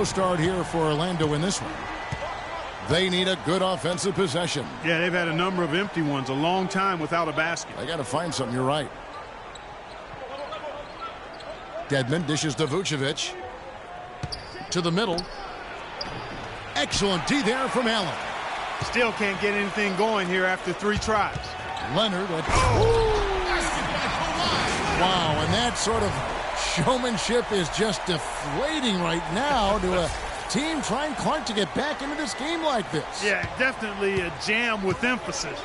slow start here for Orlando in this one. They need a good offensive possession. Yeah, they've had a number of empty ones, a long time without a basket. They got to find something, you're right. Dedmon dishes to Vucevic. To the middle. Excellent D there from Allen. Still can't get anything going here after 3 tries. Leonard. Wow, and that sort of showmanship is just deflating right now to a team trying Clark to get back into this game like this. Yeah, definitely a jam with emphasis.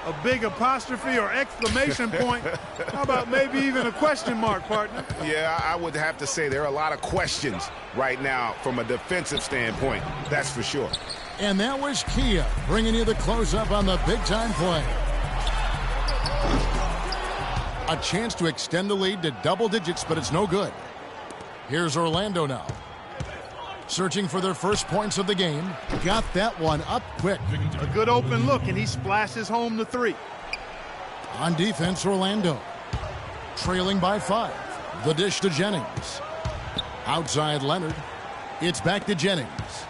A big apostrophe or exclamation point. How about maybe even a question mark, partner? Yeah, I would have to say there are a lot of questions right now from a defensive standpoint. That's for sure. And that was Kia bringing you the close-up on the big-time play. A chance to extend the lead to double digits, but it's no good. Here's Orlando now. Searching for their first points of the game. Got that one up quick. A good open look, and he splashes home the 3. On defense, Orlando. Trailing by 5. The dish to Jennings. Outside Leonard. It's back to Jennings.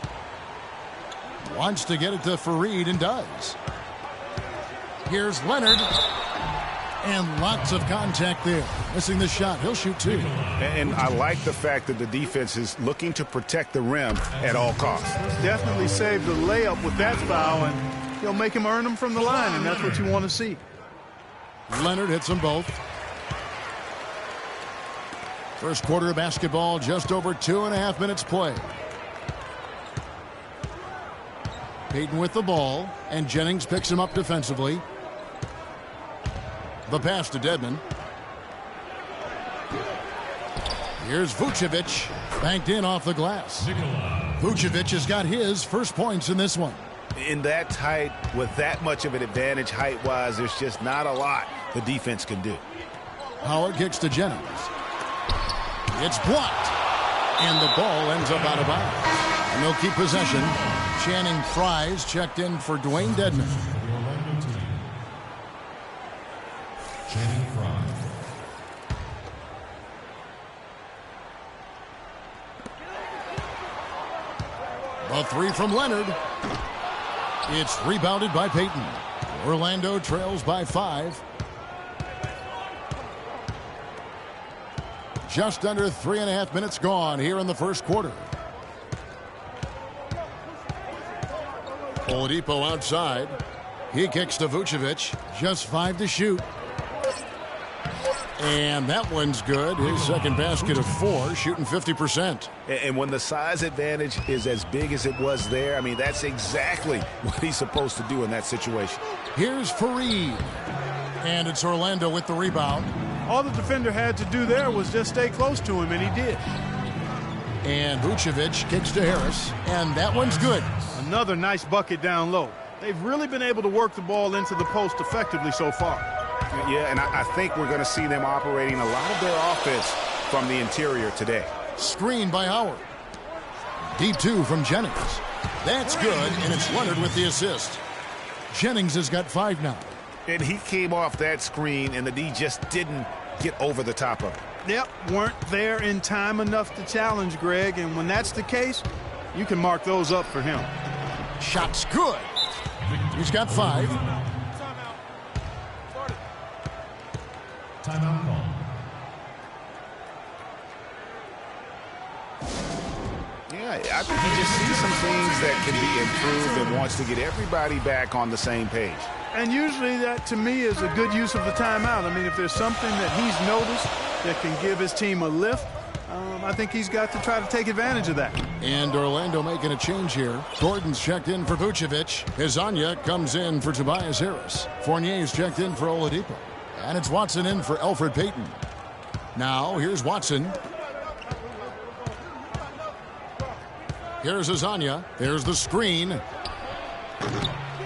Wants to get it to Fareed and does. Here's Leonard. And lots of contact there. Missing the shot. He'll shoot 2. And I like the fact that the defense is looking to protect the rim at all costs. Definitely saved the layup with that foul, and he'll make him earn them from the line, and that's what you want to see. Leonard hits them both. First quarter of basketball, just over 2.5 minutes play. Payton with the ball, and Jennings picks him up defensively. The pass to Dedmon. Here's Vucevic. Banked in off the glass. Vucevic has got his first points in this one. In that tight, with that much of an advantage height-wise, there's just not a lot the defense can do. Howard kicks to Jennings. It's blocked. And the ball ends up out of bounds. And they'll keep possession. Channing Frye's checked in for Dwayne Dedmon. A 3 from Leonard. It's rebounded by Payton. Orlando trails by 5. Just under 3.5 minutes gone here in the first quarter. Oladipo outside. He kicks to Vucevic. Just 5 to shoot. And that one's good. His second basket of 4, shooting 50%. And when the size advantage is as big as it was there, I mean, that's exactly what he's supposed to do in that situation. Here's Fareed. And it's Orlando with the rebound. All the defender had to do there was just stay close to him, and he did. And Vucevic kicks to Harris. And that one's good. Another nice bucket down low. They've really been able to work the ball into the post effectively so far. Yeah, and I think we're going to see them operating a lot of their offense from the interior today. Screen by Howard. Deep 2 from Jennings. That's good, and it's Leonard with the assist. Jennings has got 5 now. And he came off that screen, and the D just didn't get over the top of it. Yep, weren't there in time enough to challenge Greg, and when that's the case, you can mark those up for him. Shot's good. He's got 5. Timeout call. Yeah, I think he just sees some things that can be improved and wants to get everybody back on the same page. And usually that, to me, is a good use of the timeout. I mean, if there's something that he's noticed that can give his team a lift, I think he's got to try to take advantage of that. And Orlando making a change here. Gordon's checked in for Vucevic. Hezonja comes in for Tobias Harris. Fournier's checked in for Oladipo. And it's Watson in for Elfrid Payton. Now, here's Watson. Here's Hezonja. There's the screen.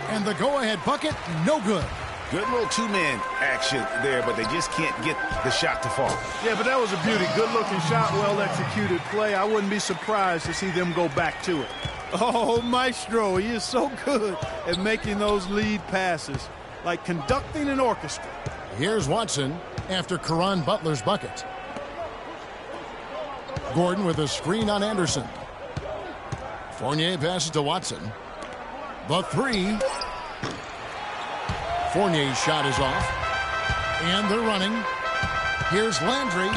And the go-ahead bucket, no good. Good little two-man action there, but they just can't get the shot to fall. Yeah, but that was a beauty. Good-looking shot, well-executed play. I wouldn't be surprised to see them go back to it. Oh, Maestro, he is so good at making those lead passes, like conducting an orchestra. Here's Watson after Caron Butler's bucket. Gordon with a screen on Anderson. Fournier passes to Watson. The three. Fournier's shot is off. And they're running. Here's Landry.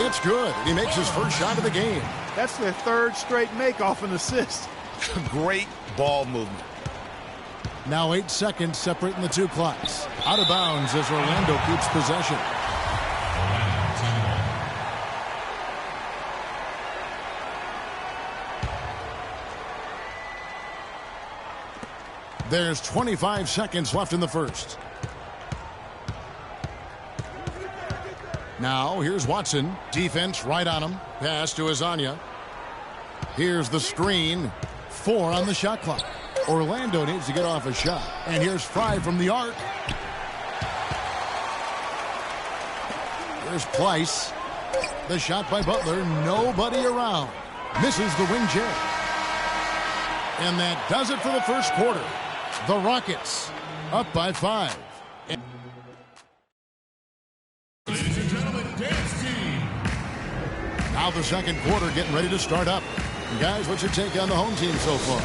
It's good. He makes his first shot of the game. That's their third straight make off an assist. Great ball movement. Now 8 seconds separating the two clocks. Out of bounds as Orlando keeps possession. There's 25 seconds left in the first. Now, here's Watson. Defense right on him. Pass to Azania. Here's the screen. 4 on the shot clock. Orlando needs to get off a shot. And here's Fry from the arc. Here's Pleiss. The shot by Butler. Nobody around. Misses the wing jab. And that does it for the first quarter. The Rockets up by 5. Ladies and gentlemen, dance team. Now the second quarter getting ready to start up. And guys, what's your take on the home team so far?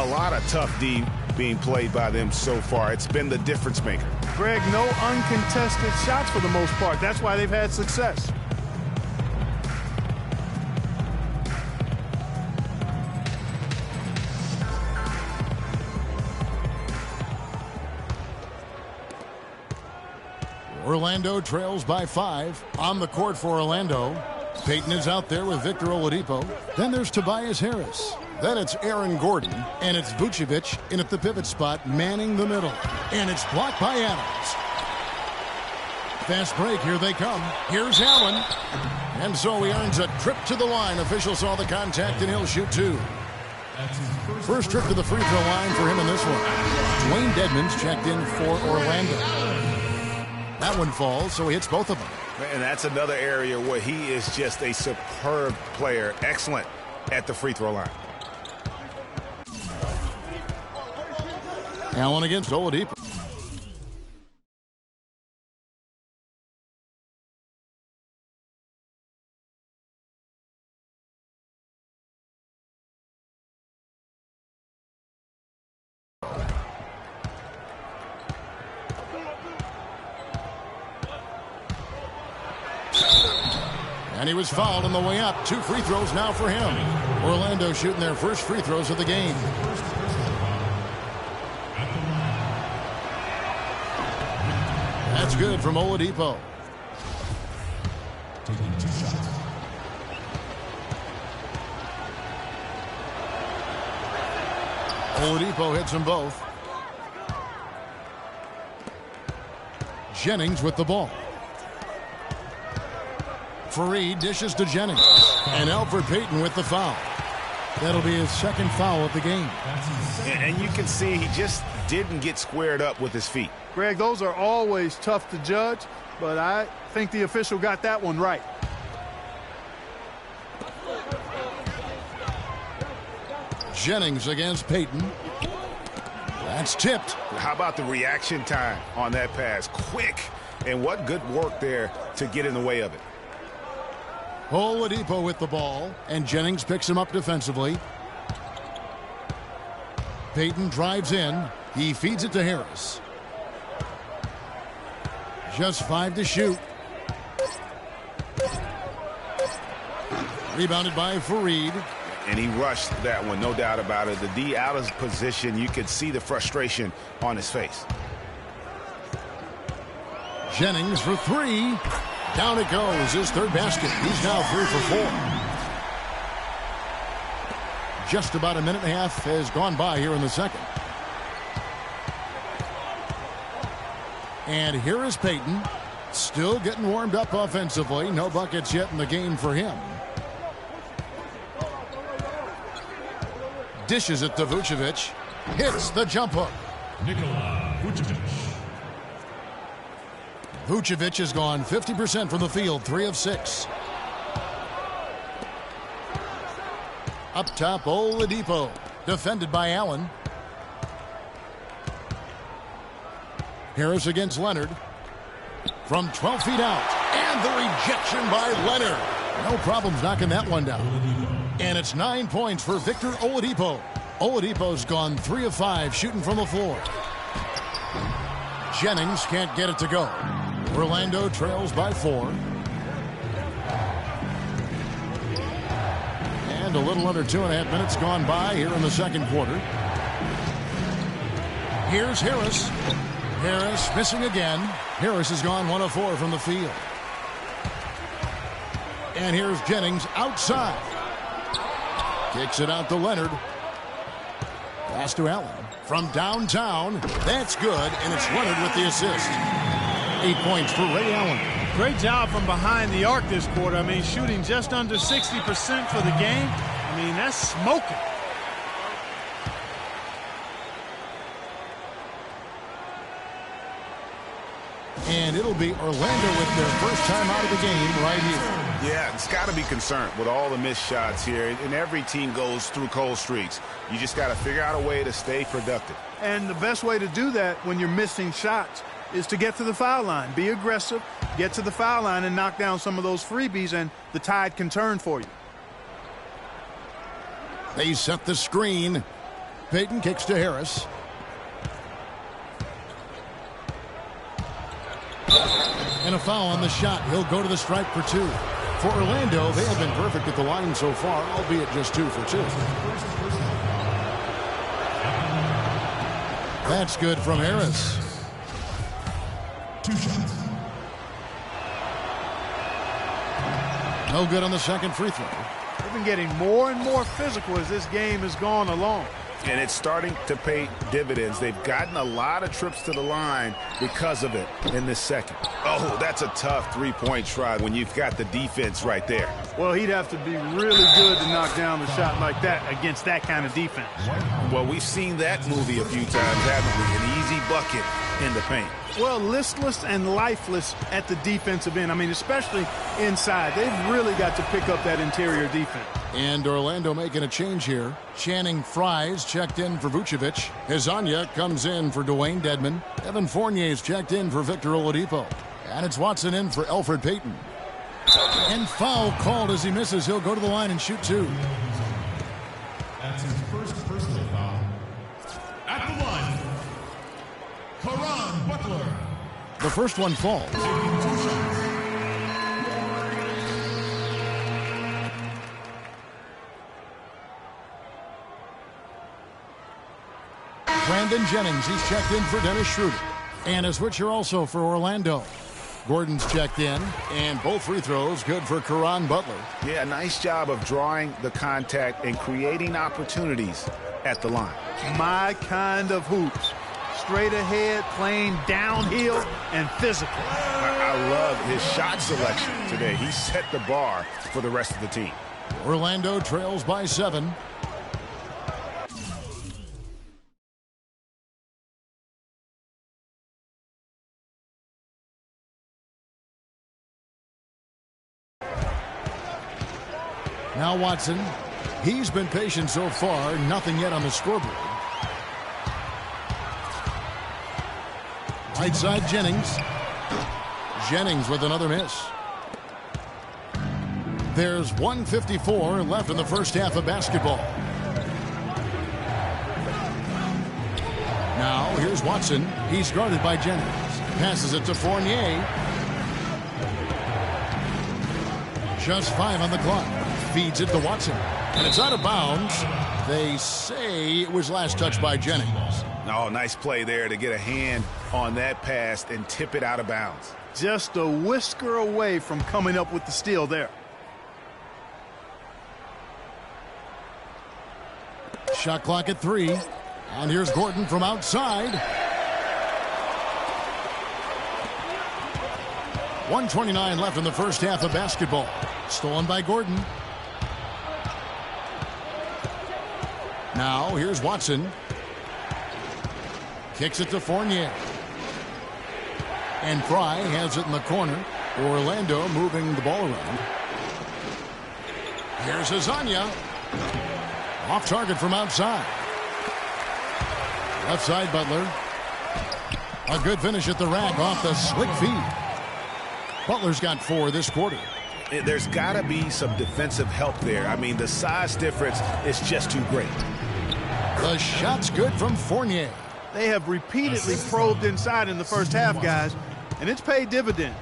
A lot of tough D being played by them so far. It's been the difference maker. Greg, no uncontested shots for the most part. That's why they've had success. Orlando trails by 5. On the court for Orlando. Payton is out there with Victor Oladipo. Then there's Tobias Harris. Then it's Aaron Gordon. And it's Vucevic in at the pivot spot, manning the middle. And it's blocked by Adams. Fast break. Here they come. Here's Allen. And so he earns a trip to the line. Official saw the contact, and he'll shoot 2. First trip to the free throw line for him in this one. Dwayne Dedmon's checked in for Orlando. That one falls, so he hits both of them. And that's another area where he is just a superb player. Excellent at the free throw line. Allen against Oladipo. And he was fouled on the way up. 2 free throws now for him. Orlando shooting their first free throws of the game. That's good from Oladipo. Taking 2 shots. Oladipo hits them both. Jennings with the ball. Fareed dishes to Jennings. And Elfrid Payton with the foul. That'll be his second foul of the game. And you can see he just didn't get squared up with his feet. Greg, those are always tough to judge, but I think the official got that one right. Jennings against Payton. That's tipped. How about the reaction time on that pass? Quick. And what good work there to get in the way of it. Oladipo with the ball, and Jennings picks him up defensively. Payton drives in. He feeds it to Harris. Just 5 to shoot. Rebounded by Fareed. And he rushed that one, no doubt about it. The D out of position, you could see the frustration on his face. Jennings for 3. Down it goes, his third basket. He's now 3 for 4. Just about a minute and a half has gone by here in the second. And here is Payton, still getting warmed up offensively. No buckets yet in the game for him. Dishes it to Vucevic. Hits the jump hook. Nikola Vucevic. Vucevic has gone 50% from the field, 3 of 6. Up top, Oladipo, defended by Allen. Harris against Leonard. From 12 feet out, and the rejection by Leonard. No problems knocking that one down. And it's 9 points for Victor Oladipo. Oladipo's gone 3 of 5 shooting from the floor. Jennings can't get it to go. Orlando trails by 4. And a little under 2.5 minutes gone by here in the second quarter. Here's Harris. Harris missing again. Harris has gone 1 of 4 from the field. And here's Jennings outside. Kicks it out to Leonard. Pass to Allen. From downtown. That's good, and it's Leonard with the assist. 8 points for Ray Allen. Great job from behind the arc this quarter. I mean, shooting just under 60% for the game. I mean, that's smoking. And it'll be Orlando with their first time out of the game right here. Yeah, it's got to be concerned with all the missed shots here. And every team goes through cold streaks. You just got to figure out a way to stay productive. And the best way to do that when you're missing shots is to get to the foul line. Be aggressive, get to the foul line, and knock down some of those freebies, and the tide can turn for you. They set the screen. Payton kicks to Harris. And a foul on the shot. He'll go to the stripe for 2. For Orlando, they have been perfect at the line so far, albeit just 2 for 2. That's good from Harris. 2 shots. No good on the second free throw. They've been getting more and more physical as this game has gone along. And it's starting to pay dividends. They've gotten a lot of trips to the line because of it in this second. Oh, that's a tough three-point try when you've got the defense right there. Well, he'd have to be really good to knock down a shot like that against that kind of defense. Well, we've seen that movie a few times, haven't we? An easy bucket in the paint. Well, listless and lifeless at the defensive end. I mean, especially inside. They've really got to pick up that interior defense. And Orlando making a change here. Channing Frye's checked in for Vucevic. Hezonja comes in for Dwayne Dedmon. Evan Fournier's checked in for Victor Oladipo. And it's Watson in for Elfrid Payton. And foul called as he misses. He'll go to the line and shoot 2. That's his first personal foul. At the line, Caron Butler. The first one falls. Taking 2 shots. Brandon Jennings, he's checked in for Dennis Schroeder. And a switcher also for Orlando. Gordon's checked in, and both free throws good for Caron Butler. Yeah, nice job of drawing the contact and creating opportunities at the line. My kind of hoops. Straight ahead, playing downhill, and physical. I love his shot selection today. He set the bar for the rest of the team. Orlando trails by 7. Now Watson. He's been patient so far. Nothing yet on the scoreboard. Right side, Jennings. Jennings with another miss. There's 1:54 left in the first half of basketball. Now here's Watson. He's guarded by Jennings. Passes it to Fournier. Just 5 on the clock. Feeds it to Watson. And it's out of bounds. They say it was last touched by Jennings. Oh, nice play there to get a hand on that pass and tip it out of bounds. Just a whisker away from coming up with the steal there. Shot clock at 3. And here's Gordon from outside. 1:29 left in the first half of basketball. Stolen by Gordon. Now here's Watson. Kicks it to Fournier. And Fry has it in the corner. Orlando moving the ball around. Here's Hezonja. Off target from outside. Left side, Butler. A good finish at the rack off the slick feed. Butler's got 4 this quarter. There's got to be some defensive help there. I mean, the size difference is just too great. The shot's good from Fournier. They have repeatedly probed inside in the first half, guys, and it's paid dividends.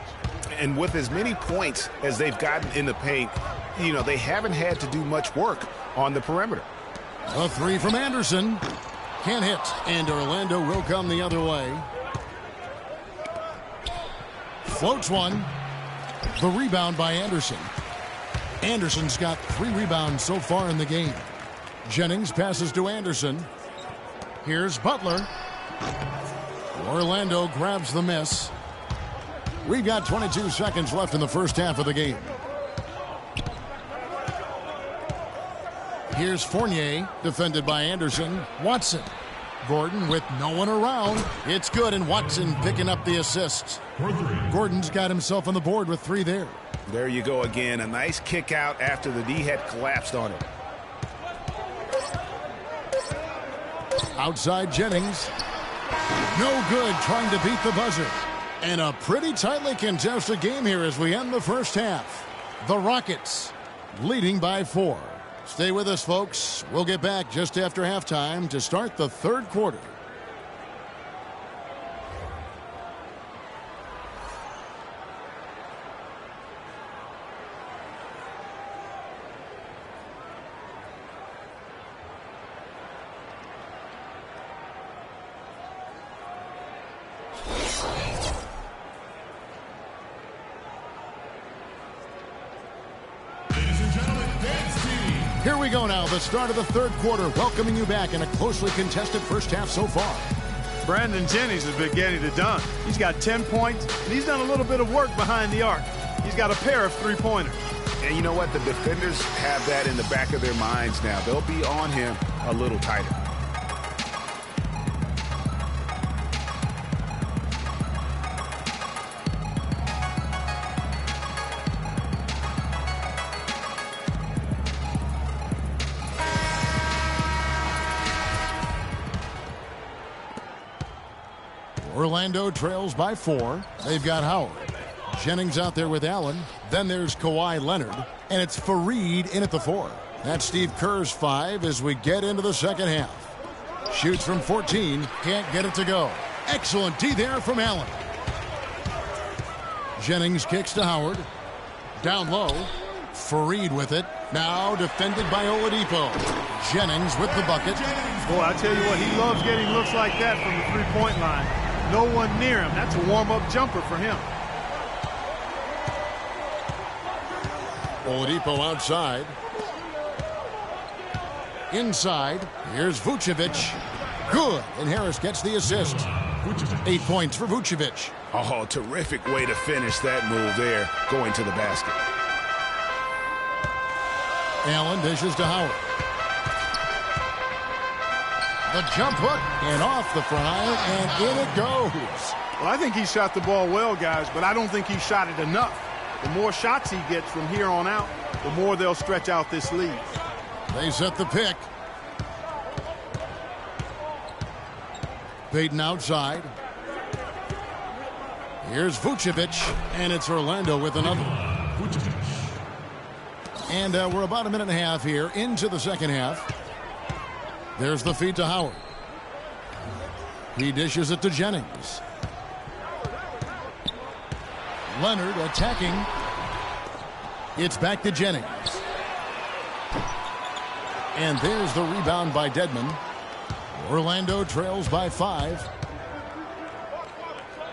And with as many points as they've gotten in the paint, you know, they haven't had to do much work on the perimeter. A three from Anderson. Can't hit, and Orlando will come the other way. Floats one. The rebound by Anderson. Anderson's got 3 rebounds so far in the game. Jennings passes to Anderson. Here's Butler. Orlando grabs the miss. We've got 22 seconds left in the first half of the game. Here's Fournier, defended by Anderson. Watson. Gordon with no one around. It's good, and Watson picking up the assist. Gordon's got himself on the board with 3 there. There you go again. A nice kick out after the D had collapsed on it. Outside Jennings. No good, trying to beat the buzzer. And a pretty tightly contested game here as we end the first half. The Rockets leading by 4. Stay with us, folks. We'll get back just after halftime to start the third quarter. Here we go now, the start of the third quarter, welcoming you back in a closely contested first half so far. Brandon Jennings has been getting it done. He's got 10 points, and he's done a little bit of work behind the arc. He's got a pair of 3-pointers. And you know what? The defenders have that in the back of their minds now. They'll be on him a little tighter. Orlando trails by 4. They've got Howard. Jennings out there with Allen. Then there's Kawhi Leonard. And it's Fareed in at the 4. That's Steve Kerr's 5 as we get into the second half. Shoots from 14. Can't get it to go. Excellent D there from Allen. Jennings kicks to Howard. Down low. Fareed with it. Now defended by Oladipo. Jennings with the bucket. Boy, I tell you what, he loves getting looks like that from the three-point line. No one near him. That's a warm-up jumper for him. Oladipo outside. Inside. Here's Vucevic. Good. And Harris gets the assist. 8 points for Vucevic. Oh, terrific way to finish that move there, going to the basket. Allen dishes to Howard. The jump hook and off the front iron, and in it goes. Well, I think he shot the ball well, guys, but I don't think he shot it enough. The more shots he gets from here on out, the more they'll stretch out this lead. They set the pick. Payton outside. Here's Vucevic, and it's Orlando with another. And we're about a minute and a half here into the second half. There's the feed to Howard. He dishes it to Jennings. Leonard attacking. It's back to Jennings. And there's the rebound by Dedmon. Orlando trails by 5.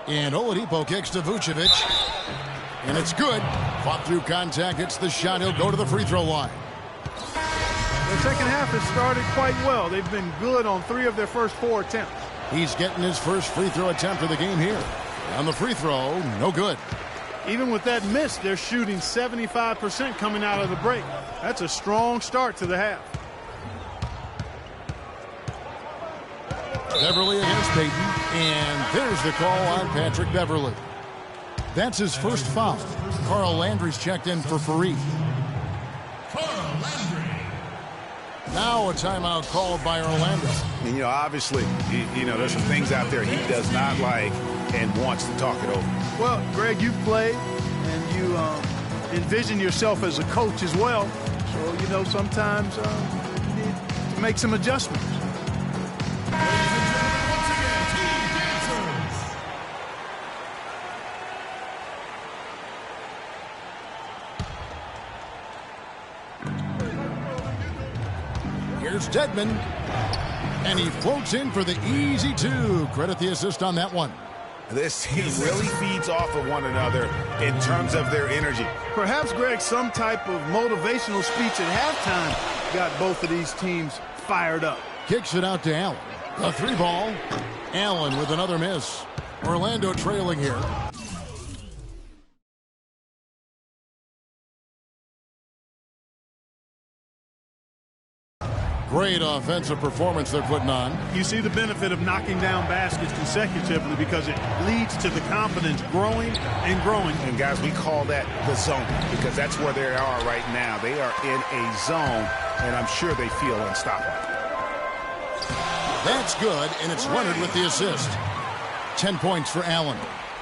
And Oladipo kicks to Vucevic. And it's good. Fought through contact. It's the shot. He'll go to the free throw line. The second half has started quite well. They've been good on 3 of their first 4 attempts. He's getting his first free throw attempt of the game here. On the free throw, no good. Even with that miss, they're shooting 75% coming out of the break. That's a strong start to the half. Beverly against Payton. And there's the call on Patrick Beverly. That's his first foul. Carl Landry's checked in for Fareed. Carl Landry. Now a timeout called by Orlando. And, you know, obviously, you know, there's some things out there he does not like and wants to talk it over. Well, Greg, you've played, and you envision yourself as a coach as well. So, you know, sometimes you need to make some adjustments. Once again, Team Dancers. Here's Dedman. And he floats in for the easy two. Credit the assist on that one. This team really feeds off of one another in terms of their energy. Perhaps, Greg, some type of motivational speech at halftime got both of these teams fired up. Kicks it out to Allen. A three ball. Allen with another miss. Orlando trailing here. Great offensive performance they're putting on. You see the benefit of knocking down baskets consecutively because it leads to the confidence growing and growing. And guys, we call that the zone because that's where they are right now. They are in a zone, and I'm sure they feel unstoppable. That's good, and it's Leonard with the assist. 10 points for Allen.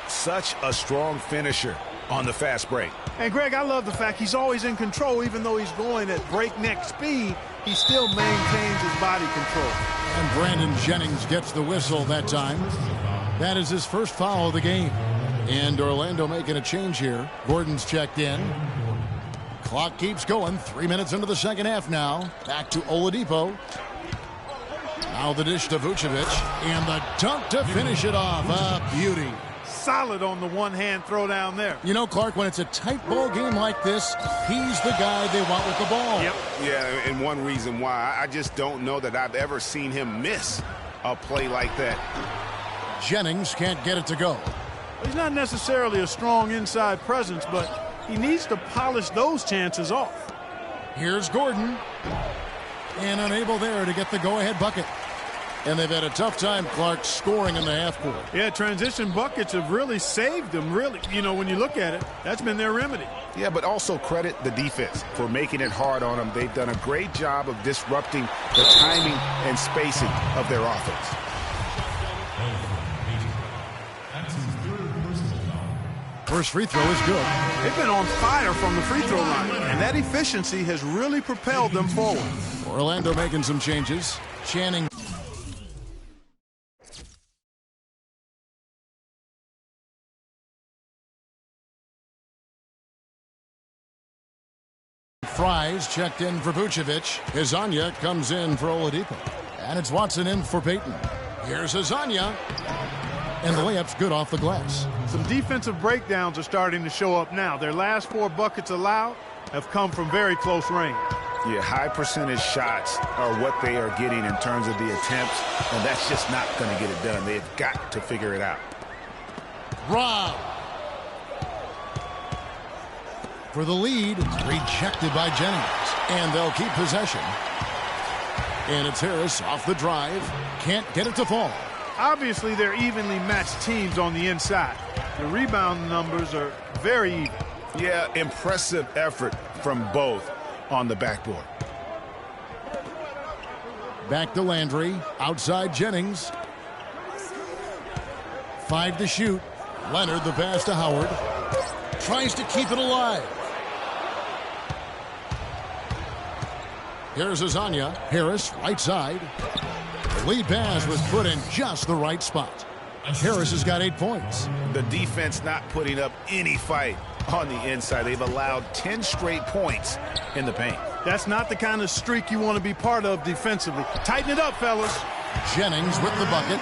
Such a strong finisher on the fast break. And, Greg, I love the fact he's always in control. Even though he's going at breakneck speed, he still maintains his body control. And Brandon Jennings gets the whistle that time. That is his first foul of the game. And Orlando making a change here. Gordon's checked in. Clock keeps going. 3 minutes into the second half now. Back to Oladipo. Now the dish to Vucevic. And the dunk to finish it off. A beauty. Solid on the one-hand throw down there. You know, Clark, when it's a tight ball game like this, he's the guy they want with the ball. Yep. Yeah, and one reason why, I just don't know that I've ever seen him miss a play like that. Jennings can't get it to go. He's not necessarily a strong inside presence, but he needs to polish those chances off. Here's Gordon. And unable there to get the go-ahead bucket. And they've had a tough time, Clark, scoring in the half court. Yeah, transition buckets have really saved them, really. You know, when you look at it, that's been their remedy. Yeah, but also credit the defense for making it hard on them. They've done a great job of disrupting the timing and spacing of their offense. That's his third personal foul. First free throw is good. They've been on fire from the free throw line, and that efficiency has really propelled them forward. Orlando making some changes. Channing. Fries checked in for Vucevic. Hezonja comes in for Oladipo. And it's Watson in for Payton. Here's Hezonja. And the layup's good off the glass. Some defensive breakdowns are starting to show up now. Their last 4 buckets allowed have come from very close range. Yeah, high percentage shots are what they are getting in terms of the attempts, and that's just not going to get it done. They've got to figure it out. Rob. For the lead, rejected by Jennings. And they'll keep possession. And it's Harris off the drive. Can't get it to fall. Obviously, they're evenly matched teams on the inside. The rebound numbers are very even. Yeah, impressive effort from both on the backboard. Back to Landry. Outside Jennings. 5 to shoot. Leonard the pass to Howard. Tries to keep it alive. Here's Hezonja. Harris, right side. The lead pass was put in just the right spot. Harris has got 8 points. The defense not putting up any fight on the inside. They've allowed 10 straight points in the paint. That's not the kind of streak you want to be part of defensively. Tighten it up, fellas. Jennings with the bucket.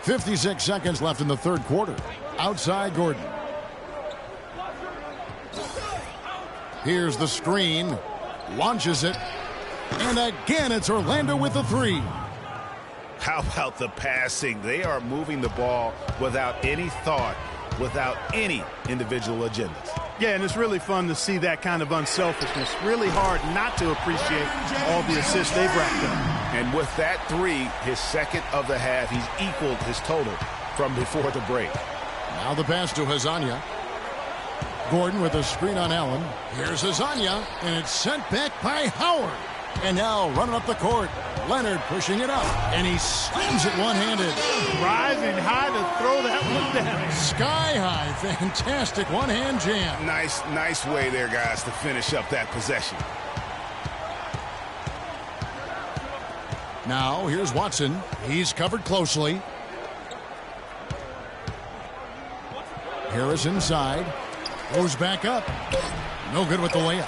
56 seconds left in the third quarter. Outside Gordon. Here's the screen. Launches it. And again, it's Orlando with the 3. How about the passing? They are moving the ball without any thought, without any individual agendas. Yeah, and it's really fun to see that kind of unselfishness. Really hard not to appreciate all the assists they've racked up. And with that 3, his second of the half, he's equaled his total from before the break. Now the pass to Hezonja. Gordon with a screen on Allen. Here's Hezonja, and it's sent back by Howard. And now running up the court. Leonard pushing it up. And he slams it one-handed. Rising high to throw that one down. Sky high. Fantastic one-hand jam. Nice way there, guys, to finish up that possession. Now here's Watson. He's covered closely. Harris inside. Goes back up. No good with the layup.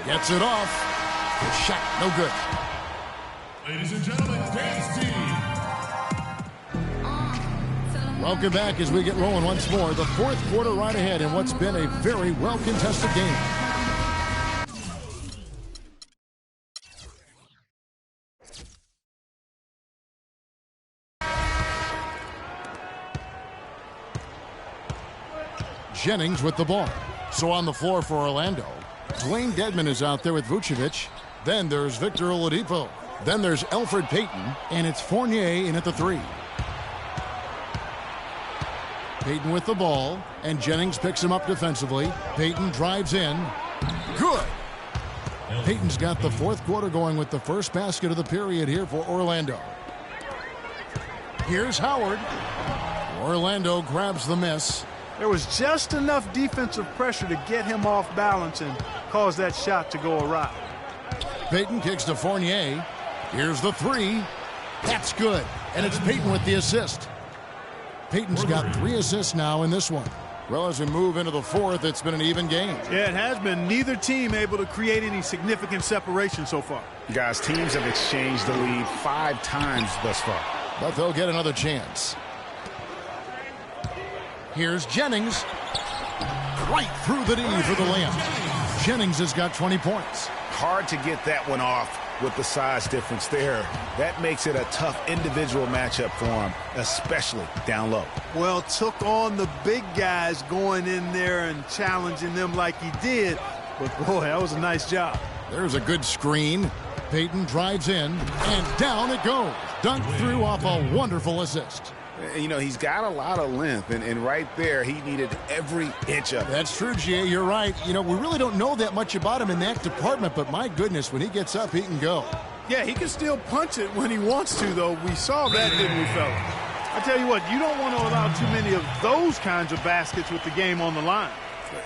Gets it off. Good shot. No good. Ladies and gentlemen, dance team. Welcome back as we get rolling once more. The fourth quarter right ahead in what's been a very well-contested game. Jennings with the ball. So on the floor for Orlando, Dwayne Dedmon is out there with Vucevic. Then there's Victor Oladipo. Then there's Elfrid Payton, and it's Fournier in at the 3. Payton with the ball, and Jennings picks him up defensively. Payton drives in. Good. Payton's got the fourth quarter going with the first basket of the period here for Orlando. Here's Howard. Orlando grabs the miss. There was just enough defensive pressure to get him off balance and cause that shot to go awry. Payton kicks to Fournier. Here's the 3. That's good. And it's Payton with the assist. Payton's got 3 assists now in this one. Well, as we move into the fourth, it's been an even game. Yeah, it has been. Neither team able to create any significant separation so far. Guys, teams have exchanged the lead 5 times thus far. But they'll get another chance. Here's Jennings. Right through the D for the layup. Jennings has got 20 points. Hard to get that one off with the size difference there. That makes it a tough individual matchup for him, especially down low. Well, took on the big guys going in there and challenging them like he did. But, boy, that was a nice job. There's a good screen. Payton drives in, and down it goes. Dunked through off a wonderful assist. You know, he's got a lot of length, and right there, he needed every inch of it. That's true, Jay. You're right. You know, we really don't know that much about him in that department, but my goodness, when he gets up, he can go. Yeah, he can still punch it when he wants to, though. We saw that, didn't we, fella? I tell you what, you don't want to allow too many of those kinds of baskets with the game on the line.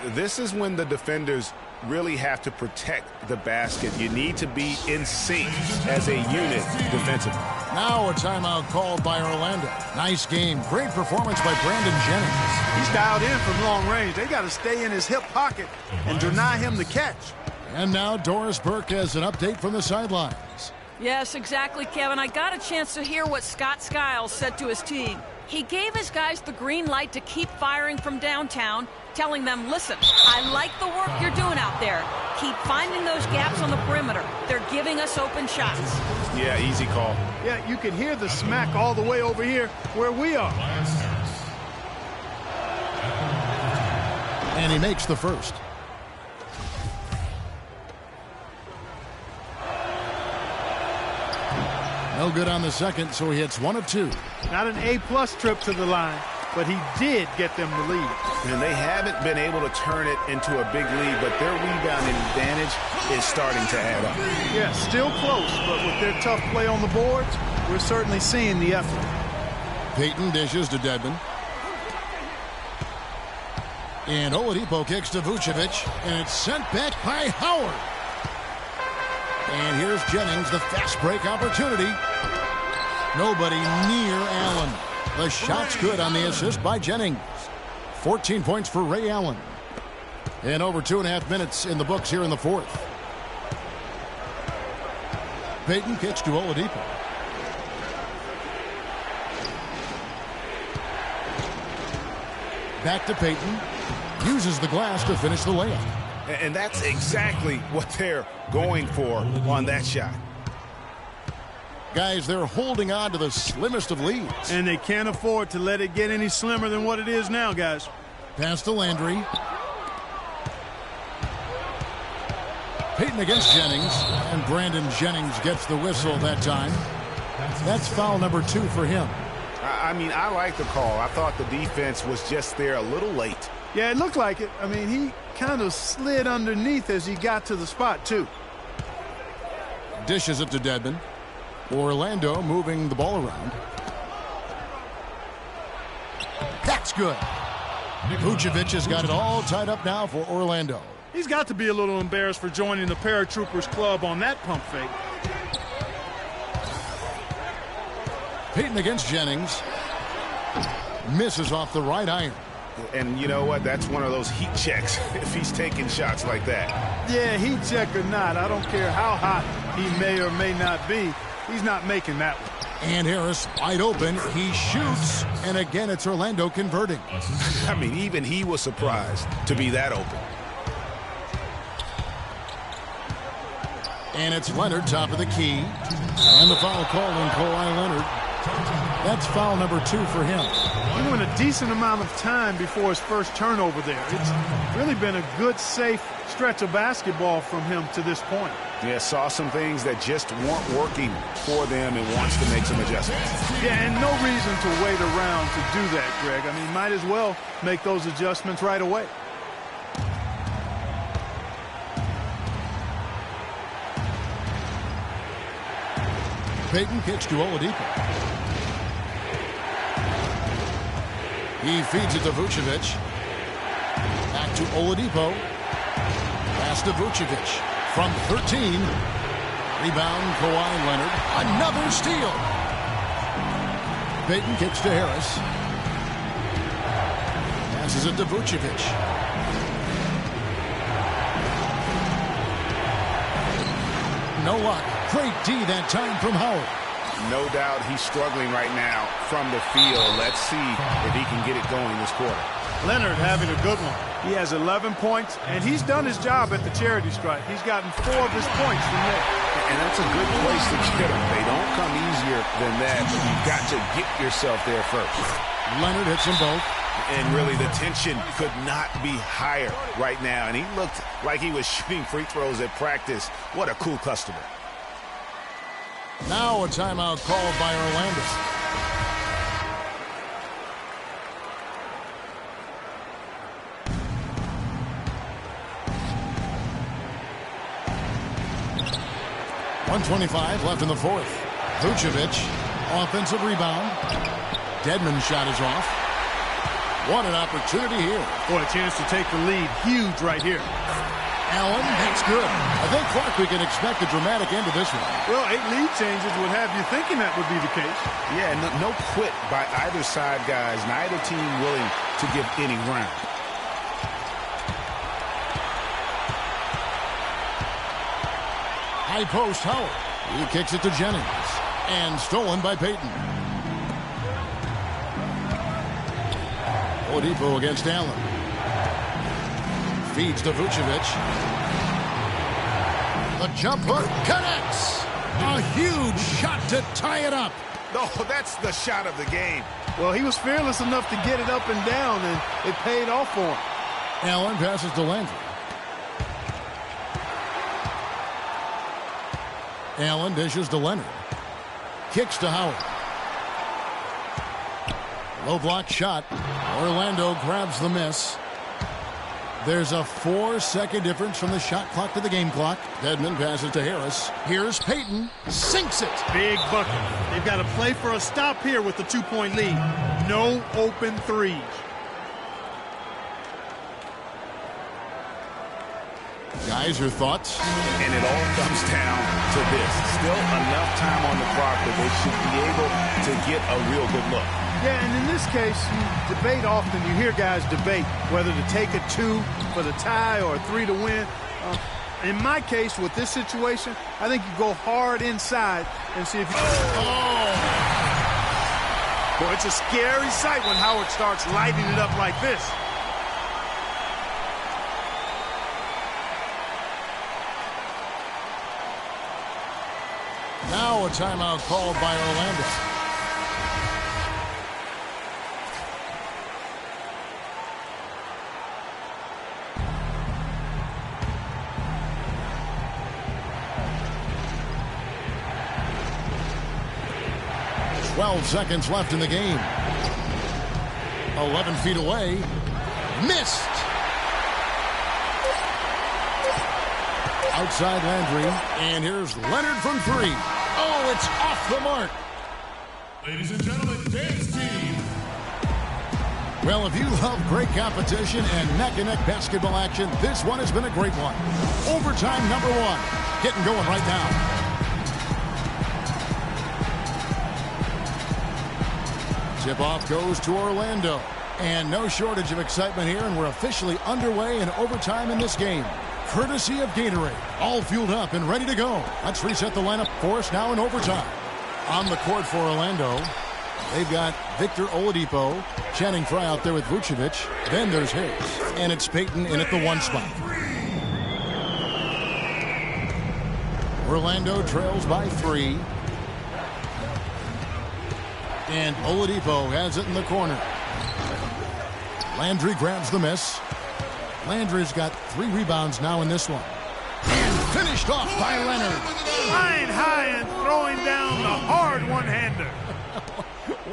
This is when the defenders really have to protect the basket. You need to be in sync as a unit defensively. Now a timeout called by Orlando. Nice game. Great performance by Brandon Jennings. He's dialed in from long range. They got to stay in his hip pocket and deny him the catch. And now Doris Burke has an update from the sidelines. Yes, exactly, Kevin. I got a chance to hear what Scott Skiles said to his team. He gave his guys the green light to keep firing from downtown, telling them, listen, I like the work you're doing out there. Keep finding those gaps on the perimeter. They're giving us open shots. Yeah, easy call. Yeah, you can hear the smack all the way over here where we are. And he makes the first. No good on the second, so he hits 1 of 2. Not an A-plus trip to the line, but he did get them the lead. And they haven't been able to turn it into a big lead, but their rebounding advantage is starting to add up. Yeah, still close, but with their tough play on the boards, we're certainly seeing the effort. Payton dishes to Dedmon. And Oladipo kicks to Vucevic, and it's sent back by Howard. And here's Jennings, the fast break opportunity. Nobody near Allen. The shot's good on the assist by Jennings. 14 points for Ray Allen. And over 2.5 minutes in the books here in the fourth. Payton kicks to Oladipo. Back to Payton. Uses the glass to finish the layup. And that's exactly what they're going for on that shot. Guys, they're holding on to the slimmest of leads. And they can't afford to let it get any slimmer than what it is now, guys. Pass to Landry. Payton against Jennings. And Brandon Jennings gets the whistle that time. That's foul number 2 for him. I mean, I like the call. I thought the defense was just there a little late. Yeah, it looked like it. I mean, he kind of slid underneath as he got to the spot, too. dishes it to Dedmon. Orlando moving the ball around. That's good. Vucevic has got it all tied up now for Orlando. He's got to be a little embarrassed for joining the Paratroopers club on that pump fake. Payton against Jennings. Misses off the right iron. And you know what? That's one of those heat checks if he's taking shots like that. Yeah, heat check or not, I don't care how hot he may or may not be. He's not making that one. And Harris wide open. He shoots. And again, it's Orlando converting. I mean, even he was surprised to be that open. And it's Leonard, top of the key. And the foul called on Kawhi Leonard. That's foul number 2 for him. He went a decent amount of time before his first turnover there. It's really been a good, safe stretch of basketball from him to this point. Yeah, saw some things that just weren't working for them and wants to make some adjustments. Yeah, and no reason to wait around to do that, Greg. I mean, might as well make those adjustments right away. Payton kicks to Oladipo. He feeds it to Vucevic. Back to Oladipo. Pass to Vucevic. From 13. Rebound, Kawhi Leonard. Another steal. Payton kicks to Harris. Passes it to Vucevic. No luck. Great D that time from Howard. No doubt he's struggling right now from the field. Let's see if he can get it going this quarter. Leonard having a good one. He has 11 points, and he's done his job at the charity stripe. He's gotten 4 of his points from there. And that's a good place to get them. They don't come easier than that, but you've got to get yourself there first. Leonard hits them both. And really, the tension could not be higher right now. And he looked like he was shooting free throws at practice. What a cool customer. Now a timeout called by Orlando. .125 left in the fourth. Vucevic, offensive rebound. Dedmon shot is off. What an opportunity here. Boy, a chance to take the lead. Huge right here. Allen, that's good. I think, Clark, we can expect a dramatic end to this one. Well, 8 lead changes would have you thinking that would be the case. Yeah, no quit by either side, guys. Neither team willing to give any ground. High post, Howard. He kicks it to Jennings. And stolen by Payton. Oladipo against Allen. Feeds to Vucevic. The jump hook connects. A huge shot to tie it up. Oh, that's the shot of the game. Well, he was fearless enough to get it up and down, and it paid off for him. Allen passes to Landry. Allen dishes to Leonard. Kicks to Howard. Low block shot. Orlando grabs the miss. There's a 4-second difference from the shot clock to the game clock. Dedmon passes to Harris. Here's Payton. Sinks it. Big bucket. They've got to play for a stop here with the 2-point lead. No open threes. Guys, your thoughts? And it all comes down to this. Still enough time on the clock that they should be able to get a real good look. Yeah, and in this case, you debate often. You hear guys debate whether to take a 2 for the tie or a 3 to win. In my case, with this situation, I think you go hard inside and see if you... Oh! Boy, it's a scary sight when Howard starts lighting it up like this. Now a timeout called by Orlando. Twelve seconds left in the game. 11 feet away. Missed. Outside Landry. And here's Leonard from three. Oh, it's off the mark. Ladies and gentlemen, Dave's team. Well, if you love great competition and neck-and-neck basketball action, this one has been a great one. Overtime number 1. Getting going right now. Tip-off goes to Orlando. And no shortage of excitement here, and we're officially underway in overtime in this game. Courtesy of Gatorade. All fueled up and ready to go. Let's reset the lineup for us now in overtime. On the court for Orlando, they've got Victor Oladipo, Channing Frye out there with Vucevic. Then there's Hayes, and it's Payton in at the 1 spot. Orlando trails by 3. And Oladipo has it in the corner. Landry grabs the miss. Landry's got 3 rebounds now in this one. And finished off by Leonard. Flying high and throwing down the hard one-hander.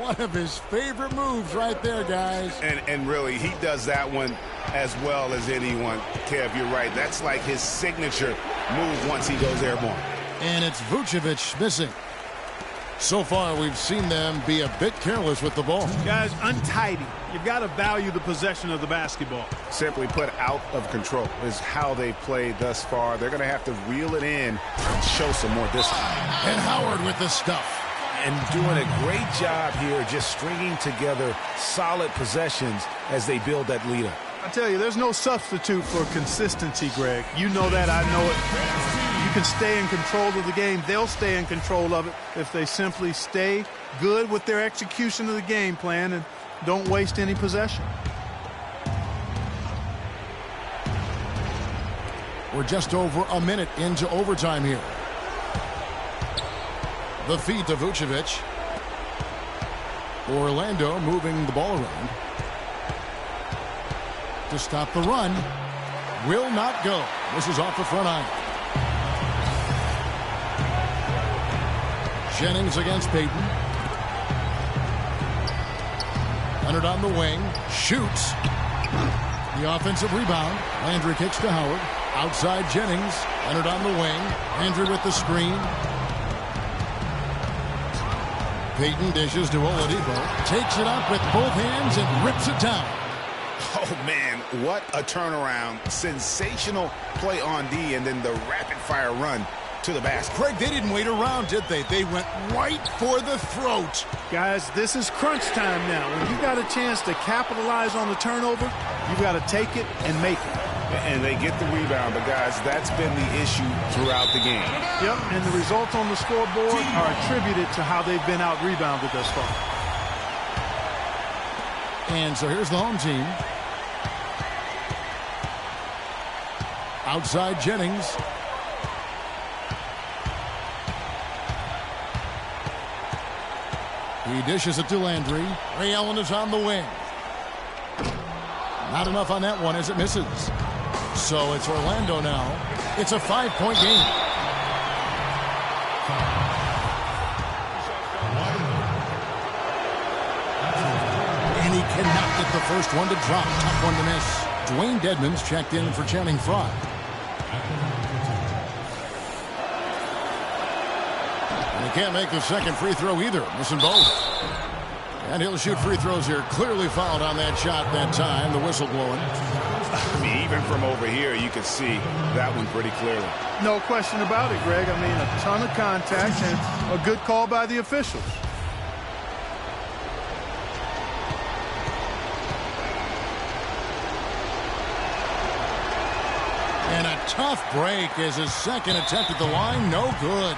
One of his favorite moves right there, guys. And really, he does that one as well as anyone. Kev, you're right. That's like his signature move once he goes airborne. And it's Vucevic missing. So far, we've seen them be a bit careless with the ball. Guys, untidy. You've got to value the possession of the basketball. Simply put, out of control is how they've played thus far. They're going to have to reel it in and show some more discipline. And Howard with the stuff. And doing a great job here just stringing together solid possessions as they build that lead up. I tell you, there's no substitute for consistency, Greg. You know that, I know it. You can stay in control of the game. They'll stay in control of it if they simply stay good with their execution of the game plan and don't waste any possession. We're just over a minute into overtime here. The feed to Vucevic. Orlando moving the ball around. To stop the run. Will not go. This is off the front iron. Jennings against Payton. Leonard on the wing. Shoots. The offensive rebound. Landry kicks to Howard. Outside Jennings. Leonard on the wing. Landry with the screen. Payton dishes to Oladipo. Takes it up with both hands and rips it down. Oh, man, what a turnaround. Sensational play on D, and then the rapid-fire run to the basket. Craig, they didn't wait around, did they? They went right for the throat. Guys, this is crunch time now. When you got a chance to capitalize on the turnover, you've got to take it and make it. And they get the rebound, but, guys, that's been the issue throughout the game. Yep, and the results on the scoreboard are attributed to how they've been out-rebounded thus far. And so here's the home team. Outside Jennings. He dishes it to Landry. Ray Allen is on the wing. Not enough on that one as it misses. So it's Orlando now. It's a 5-point game. And he cannot get the first one to drop. Tough one to miss. Dwayne Dedmon's checked in for Channing Frye. And he can't make the second free throw either. Missing both. And he'll shoot free throws here. Clearly fouled on that shot that time. The whistle blowing. I mean, even from over here, you could see that one pretty clearly. No question about it, Greg. I mean, a ton of contact and a good call by the officials. And a tough break as his second attempt at the line. No good.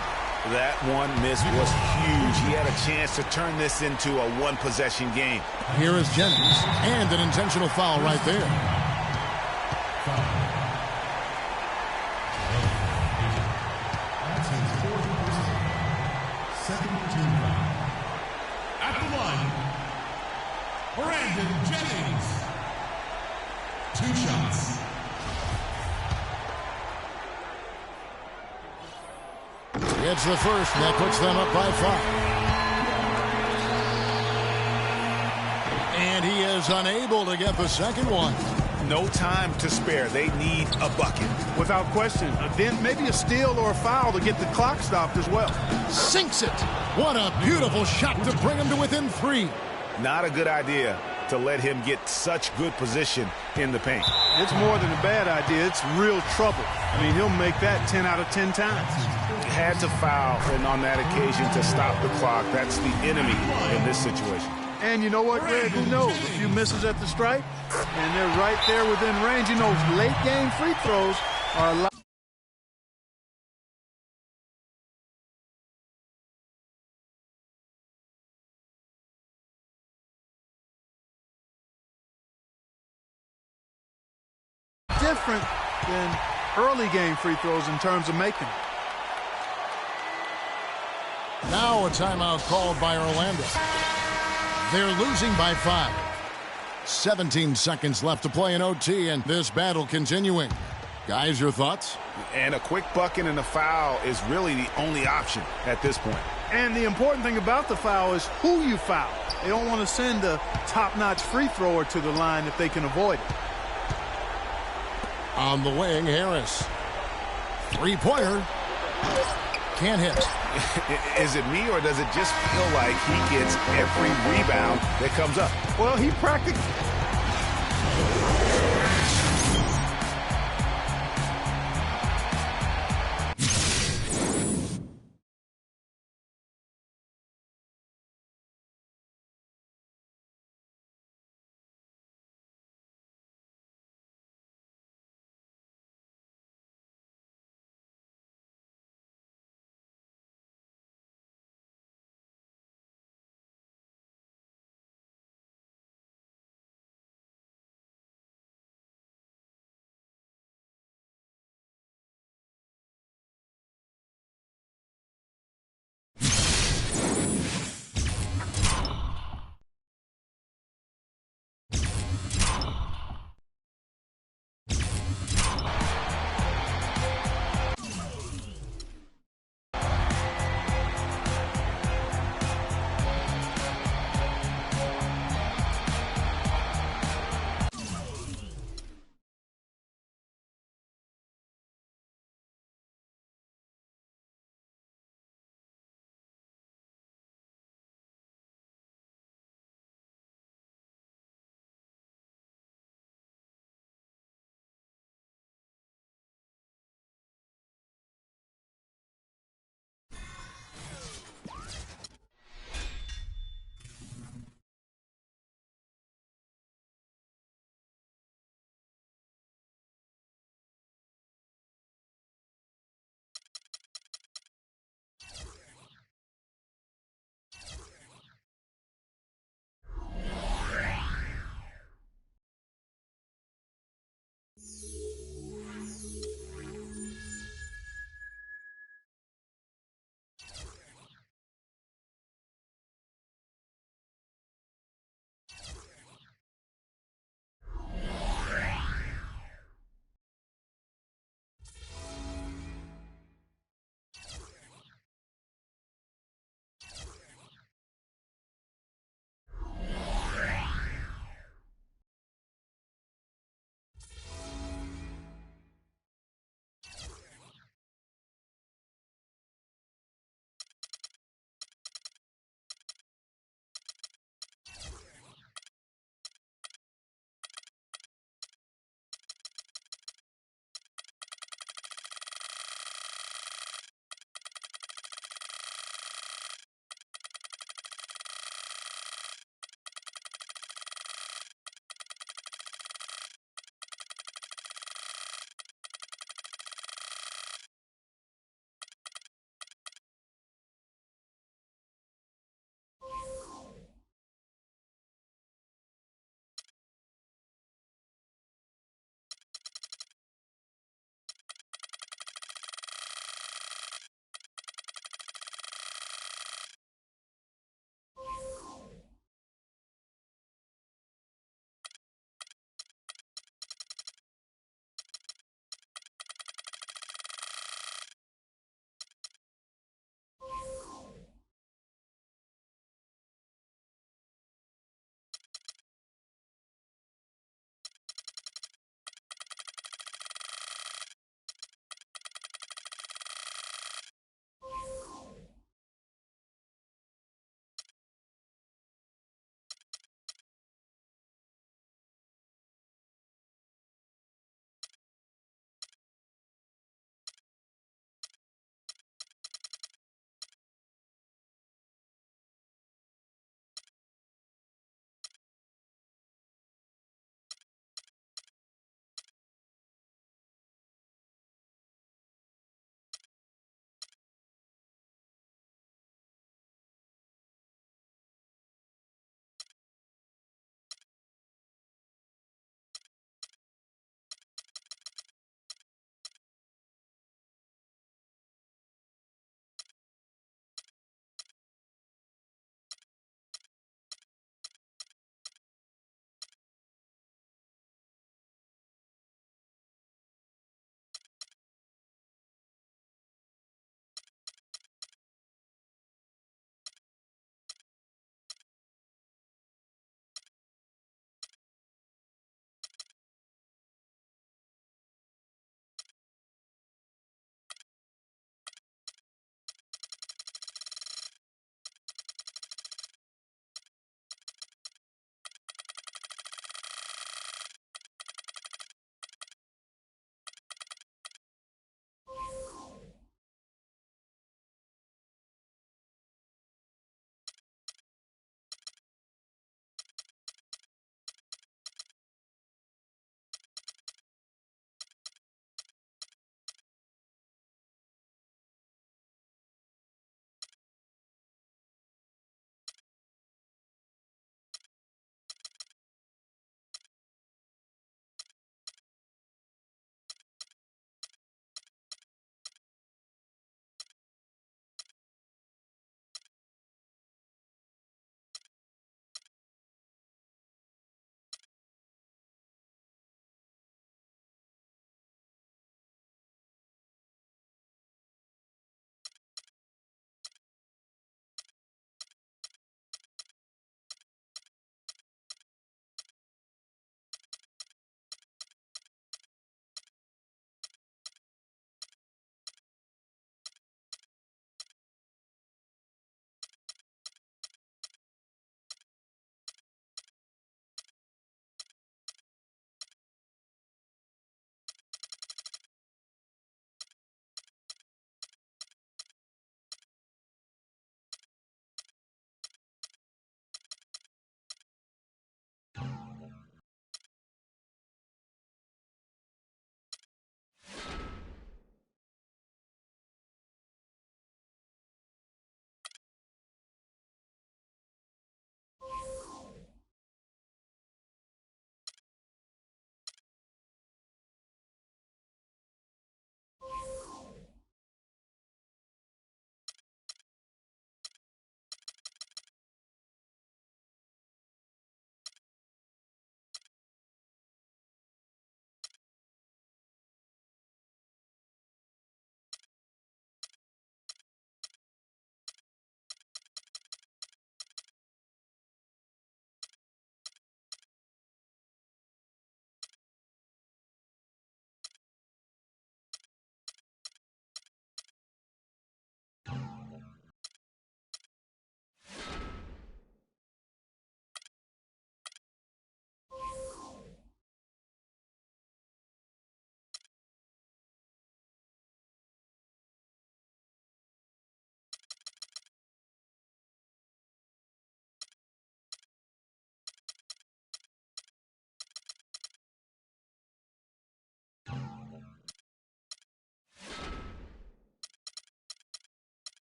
That one miss was huge. He had a chance to turn this into a one-possession game. Here is Jennings, and an intentional foul right there. At the line, Brandon Jennings. 2 shots. Gets the first, and that puts them up by 5. And he is unable to get the second one. No time to spare. They need a bucket. Without question. Then maybe a steal or a foul to get the clock stopped as well. Sinks it. What a beautiful shot to bring him to within 3. Not a good idea to let him get such good position in the paint. It's more than a bad idea. It's real trouble. I mean, he'll make that 10 out of 10 times. Had to foul, and on that occasion to stop the clock. That's the enemy in this situation. And you know what, Greg? Who knows? A few misses at the stripe, and they're right there within range. You know, late game free throws are a lot. Different than early game free throws in terms of making them. Now a timeout called by Orlando. They're losing by 5. 17 seconds left to play in OT, and this battle continuing. Guys, your thoughts? And a quick bucket and a foul is really the only option at this point. And the important thing about the foul is who you foul. They don't want to send a top-notch free thrower to the line if they can avoid it. On the wing, Harris. Three-pointer. Can't hit. Is it me, or does it just feel like he gets every rebound that comes up? Well, he practically...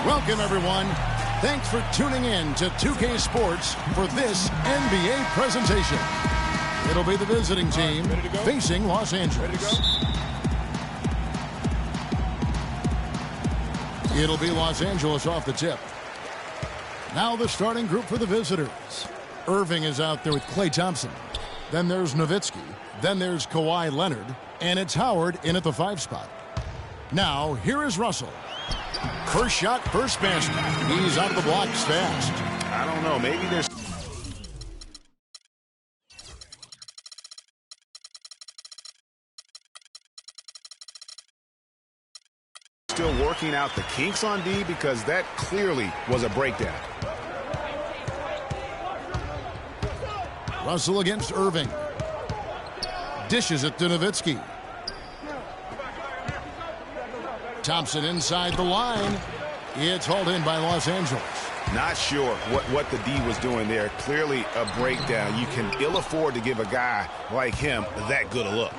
Welcome, everyone. Thanks for tuning in to 2K Sports for this NBA presentation. It'll be the visiting team facing Los Angeles. It'll be Los Angeles off the tip. Now the starting group for the visitors. Irving is out there with Klay Thompson. Then there's Nowitzki. Then there's Kawhi Leonard. And it's Howard in at the 5 spot. Now, here is Russell. First shot, first basket. He's out of the blocks fast. I don't know. Maybe there's still working out the kinks on D, because that clearly was a breakdown. Russell against Irving. Dishes it to Nowitzki. Thompson inside the line. It's hauled in by Los Angeles. Not sure what the D was doing there. Clearly a breakdown. You can ill afford to give a guy like him that good a look.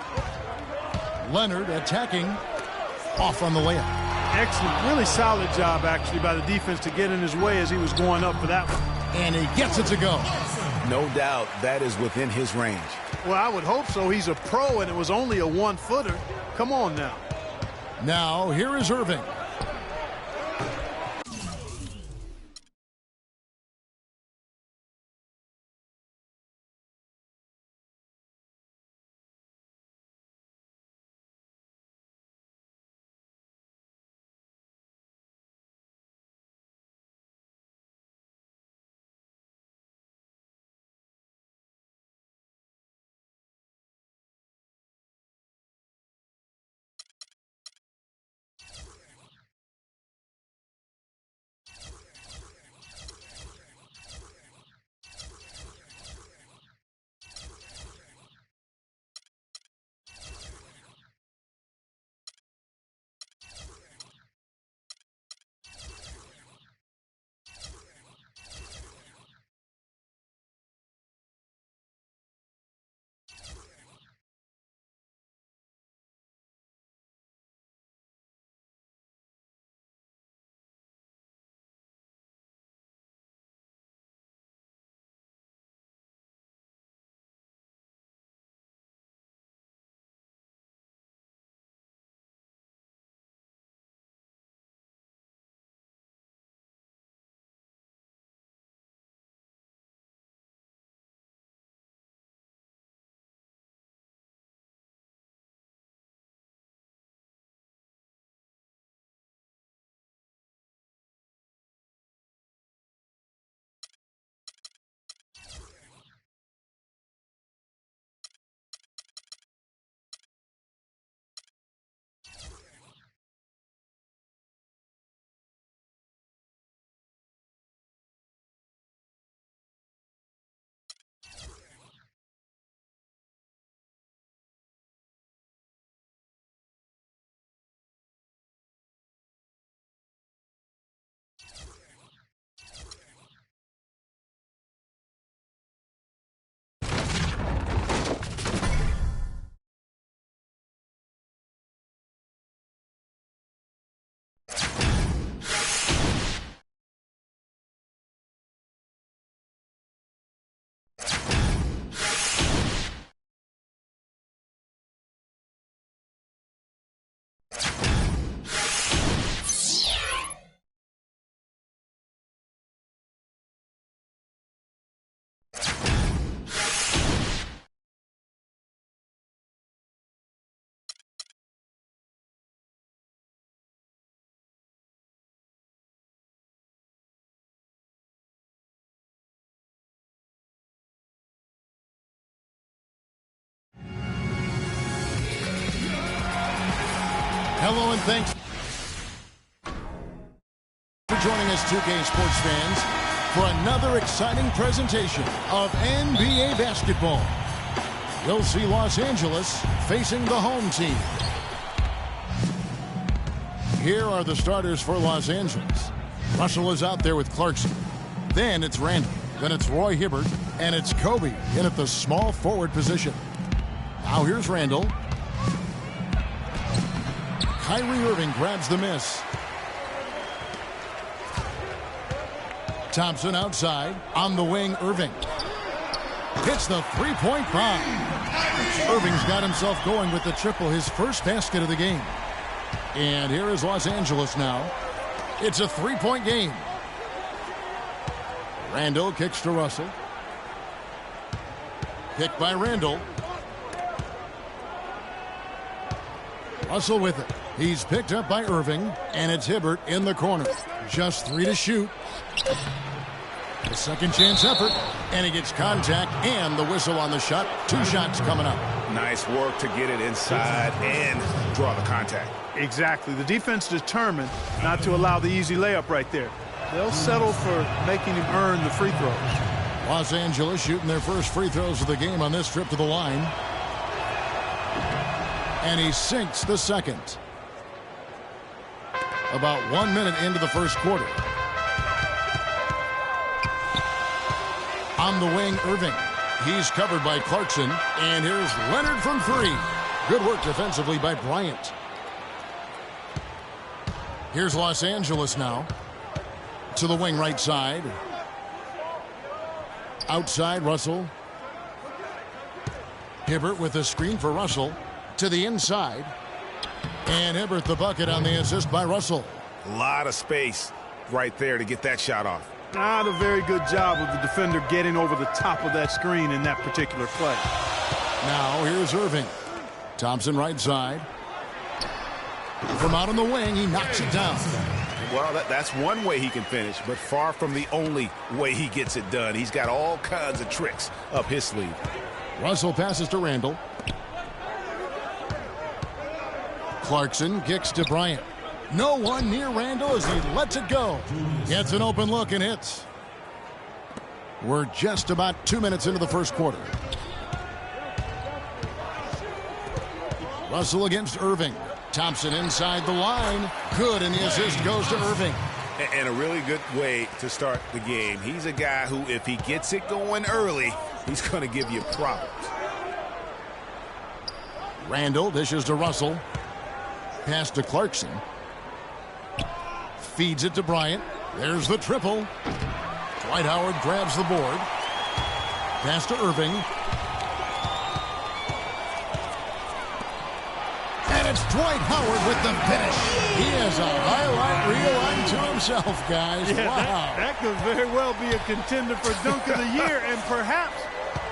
Leonard attacking. Off on the layup. Excellent. Really solid job, actually, by the defense to get in his way as he was going up for that one. And he gets it to go. No doubt that is within his range. Well, I would hope so. He's a pro, and it was only a 1-footer. Come on now. Now, here is Irving. Hello and thanks for joining us, 2K Sports fans, for another exciting presentation of NBA basketball. We'll see Los Angeles facing the home team. Here are the starters for Los Angeles. Russell is out there with Clarkson. Then it's Randall. Then it's Roy Hibbert. And it's Kobe in at the small forward position. Now here's Randall. Kyrie Irving grabs the miss. Thompson outside. On the wing, Irving. Hits the three-point bomb. Irving's got himself going with the triple, his first basket of the game. And here is Los Angeles now. It's a three-point game. Randall kicks to Russell. Picked by Randall. Russell with it. He's picked up by Irving, and it's Hibbert in the corner. Just 3 to shoot. The second chance effort, and he gets contact and the whistle on the shot. 2 shots coming up. Nice work to get it inside and draw the contact. Exactly. The defense determined not to allow the easy layup right there. They'll settle for making him earn the free throws. Los Angeles shooting their first free throws of the game on this trip to the line. And he sinks the second. About 1 minute into the first quarter. On the wing, Irving. He's covered by Clarkson. And here's Leonard from 3. Good work defensively by Bryant. Here's Los Angeles now. To the wing right side. Outside, Russell. Hibbert with a screen for Russell. To the inside. And Hibbert the bucket on the assist by Russell. A lot of space right there to get that shot off. Not a very good job of the defender getting over the top of that screen in that particular play. Now here's Irving. Thompson right side. From out on the wing, he knocks it down. Well, that's one way he can finish, but far from the only way he gets it done. He's got all kinds of tricks up his sleeve. Russell passes to Randall. Clarkson kicks to Bryant. No one near Randall as he lets it go. Gets an open look and hits. We're just about 2 minutes into the first quarter. Russell against Irving. Thompson inside the line. Good, and the assist goes to Irving. And a really good way to start the game. He's a guy who, if he gets it going early, he's going to give you problems. Randall dishes to Russell. Pass to Clarkson. Feeds it to Bryant. There's the triple. Dwight Howard grabs the board. Pass to Irving. And it's Dwight Howard with the finish. He has a highlight reel unto himself, guys. Yeah, wow. That could very well be a contender for Dunk of the Year and perhaps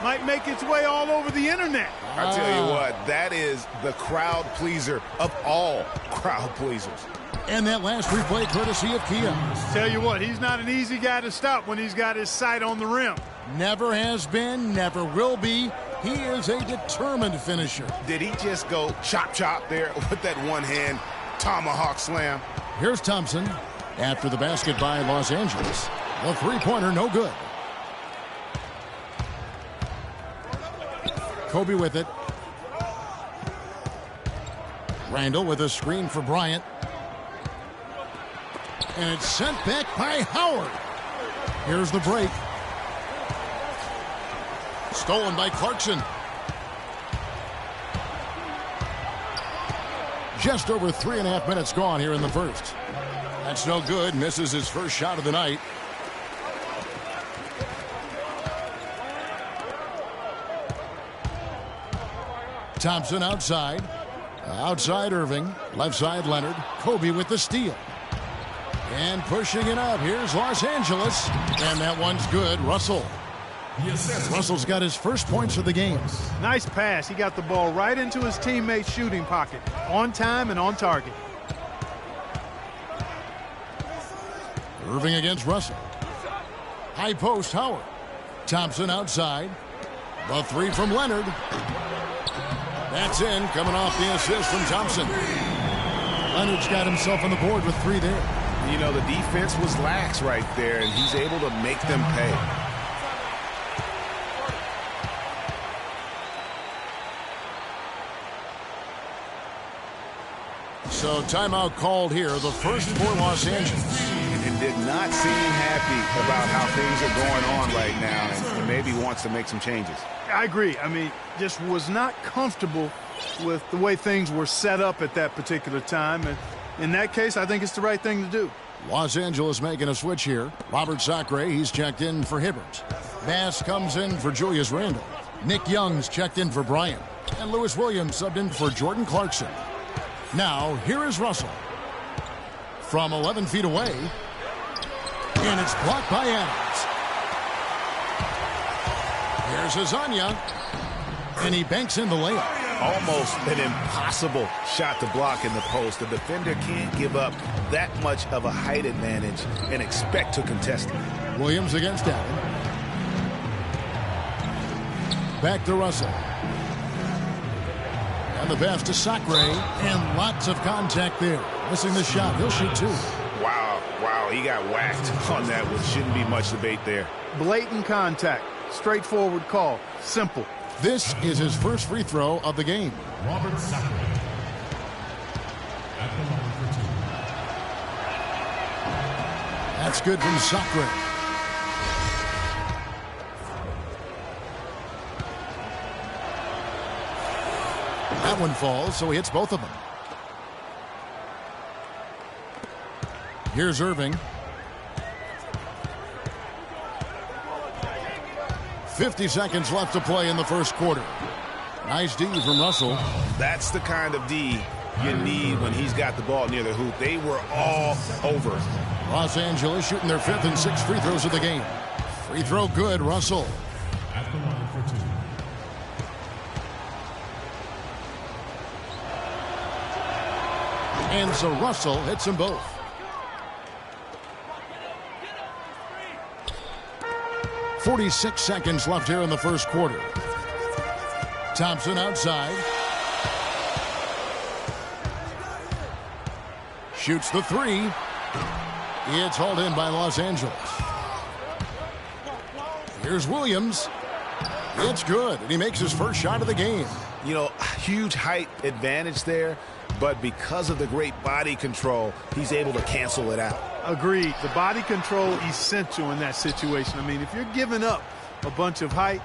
might make its way all over the internet. I'll tell you what, that is the crowd pleaser of all crowd pleasers. And that last replay courtesy of Kia. Tell you what, he's not an easy guy to stop when he's got his sight on the rim. Never has been, never will be. He is a determined finisher. Did he just go chop chop there with that one hand tomahawk slam? Here's Thompson after the basket by Los Angeles. The three-pointer no good. Kobe with it. Randall with a screen for Bryant. And it's sent back by Howard. Here's the break. Stolen by Clarkson. Just over 3.5 minutes gone here in the first. That's no good. Misses his first shot of the night. Thompson outside. Outside Irving. Left side Leonard. Kobe with the steal. And pushing it up. Here's Los Angeles. And that one's good. Russell. Russell's got his first points of the game. Nice pass. He got the ball right into his teammate's shooting pocket. On time and on target. Irving against Russell. High post Howard. Thompson outside. The three from Leonard. That's in, coming off the assist from Thompson. Leonard's got himself on the board with 3 there. You know, the defense was lax right there, and he's able to make them pay. So timeout called here, the first for Los Angeles. And did not seem happy about how things are going on right now. And maybe wants to make some changes. I agree. I mean, just was not comfortable with the way things were set up at that particular time. And in that case, I think it's the right thing to do. Los Angeles making a switch here. Robert Sacre, he's checked in for Hibbert. Bass comes in for Julius Randle. Nick Young's checked in for Bryant. And Lewis Williams subbed in for Jordan Clarkson. Now, here is Russell. From 11 feet away. And it's blocked by Adams. Here's Azania. And he banks in the layup. Almost an impossible shot to block in the post. The defender can't give up that much of a height advantage and expect to contest it. Williams against Allen. Back to Russell. And the pass to Sacre. And lots of contact there. Missing the shot. He'll shoot two. Wow, he got whacked on that one. Shouldn't be much debate there. Blatant contact. Straightforward call. Simple. This is his first free throw of the game. Robert Sacre at the line for two. That's good from Sacre. That one falls, so he hits both of them. Here's Irving. 50 seconds left to play in the first quarter. Nice D from Russell. That's the kind of D you need when he's got the ball near the hoop. They were all over. Los Angeles shooting their fifth and sixth free throws of the game. Free throw good, Russell. At the line for two. And so Russell hits them both. .46 seconds left here in the first quarter. Thompson outside. Shoots the three. It's hauled in by Los Angeles. Here's Williams. It's good, and he makes his first shot of the game. You know, huge height advantage there, but because of the great body control, he's able to cancel it out. Agreed. The body control essential in that situation. I mean, if you're giving up a bunch of height,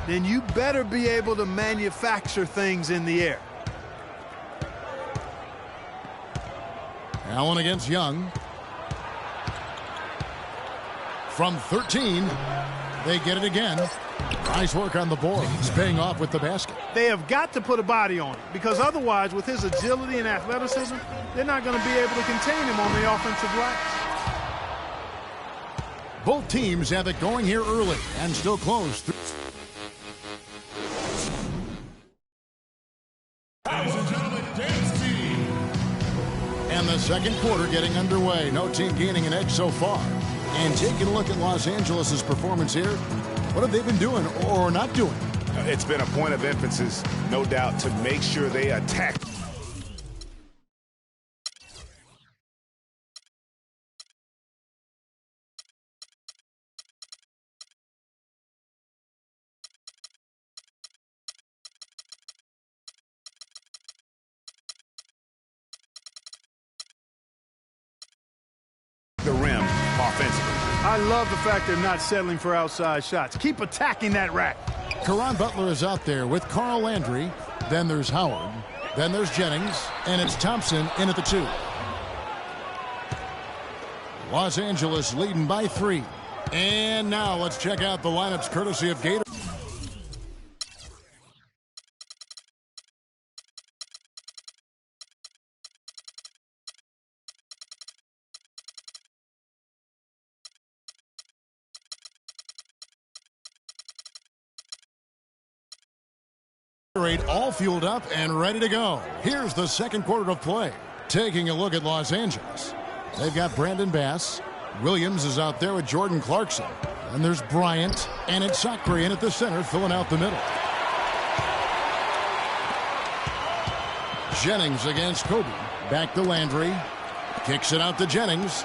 then you better be able to manufacture things in the air. Allen against Young. From 13, they get it again. Nice work on the board. He's paying off with the basket. They have got to put a body on him, because otherwise, with his agility and athleticism, they're not going to be able to contain him on the offensive glass. Both teams have it going here early and still close. Ladies and gentlemen, dance team. And the second quarter getting underway. No team gaining an edge so far. And taking a look at Los Angeles' performance here, what have they been doing or not doing? It's been a point of emphasis, no doubt, to make sure they attack. The rim offensively. I love the fact they're not settling for outside shots. Keep attacking that rack. Caron Butler is out there with Carl Landry. Then there's Howard. Then there's Jennings. And it's Thompson in at the 2. Los Angeles leading by 3. And now let's check out the lineups courtesy of Gator. All fueled up and ready to go. Here's the second quarter of play. Taking a look at Los Angeles. They've got Brandon Bass. Williams is out there with Jordan Clarkson. And there's Bryant. And it's Sacre in at the center, filling out the middle. Jennings against Kobe. Back to Landry. Kicks it out to Jennings.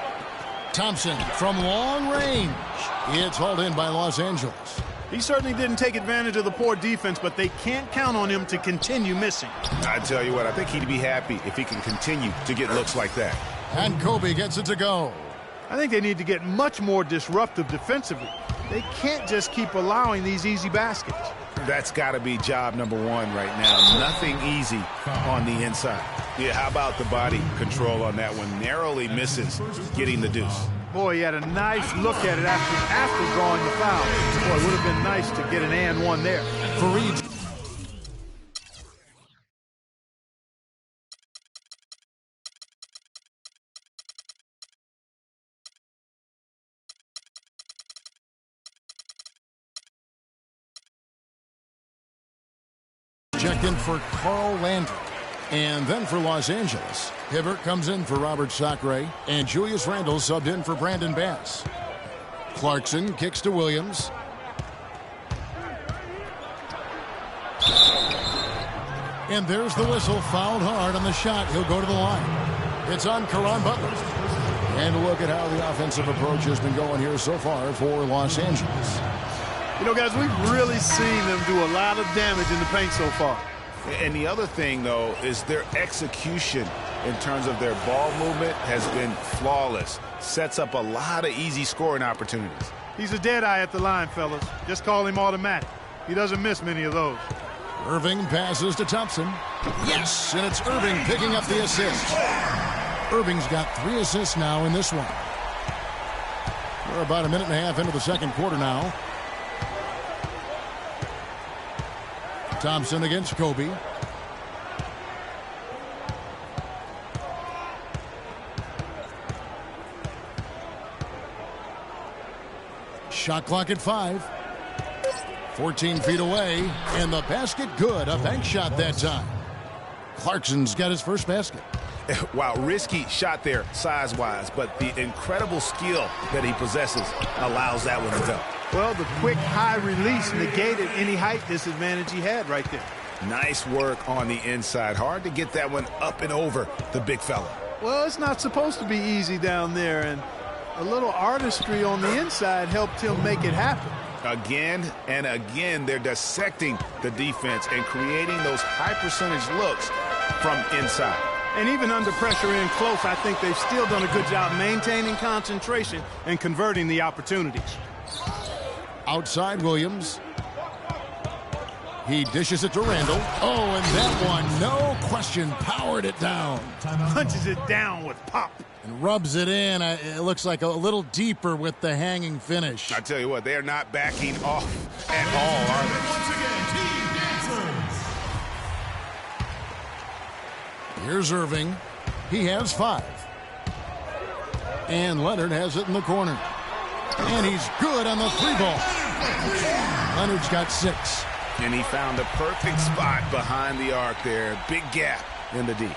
Thompson from long range. It's hauled in by Los Angeles. He certainly didn't take advantage of the poor defense, but they can't count on him to continue missing. I tell you what, I think he'd be happy if he can continue to get looks like that. And Kobe gets it to go. I think they need to get much more disruptive defensively. They can't just keep allowing these easy baskets. That's got to be job number one right now. Nothing easy on the inside. Yeah, how about the body control on that one? Narrowly misses getting the deuce. Boy, he had a nice look at it after drawing the foul. Boy, it would have been nice to get an and one there. Fareed. Checked in for Carl Landry. And then for Los Angeles, Hibbert comes in for Robert Sacre, and Julius Randle subbed in for Brandon Bass. Clarkson kicks to Williams. And there's the whistle, fouled hard on the shot. He'll go to the line. It's on Caron Butler. And look at how the offensive approach has been going here so far for Los Angeles. You know, guys, we've really seen them do a lot of damage in the paint so far. And the other thing, though, is their execution in terms of their ball movement has been flawless. Sets up a lot of easy scoring opportunities. He's a dead eye at the line, fellas. Just call him automatic. He doesn't miss many of those. Irving passes to Thompson. Yes, and it's Irving picking up the assist. Irving's got 3 assists now in this one. We're about a minute and a half into the second quarter now. Thompson against Kobe. Shot clock at 5. 14 feet away, and the basket good. A bank shot that time. Clarkson's got his first basket. Wow, risky shot there size-wise, but the incredible skill that he possesses allows that one to go. Well, the quick high release negated any height disadvantage he had right there. Nice work on the inside. Hard to get that one up and over the big fella. Well, it's not supposed to be easy down there, and a little artistry on the inside helped him make it happen. Again and again, they're dissecting the defense and creating those high-percentage looks from inside. And even under pressure in close, I think they've still done a good job maintaining concentration and converting the opportunities. Outside Williams. He dishes it to Randle. Oh, and that one, no question, powered it down. Punches it down with pop. And rubs it in. It looks like a little deeper with the hanging finish. I tell you what, they are not backing off at all, are they? Once again, team dancers. Here's Irving. He has 5. And Leonard has it in the corner. And he's good on the 3-ball. Leonard's got 6. And he found the perfect spot behind the arc there. Big gap in the D.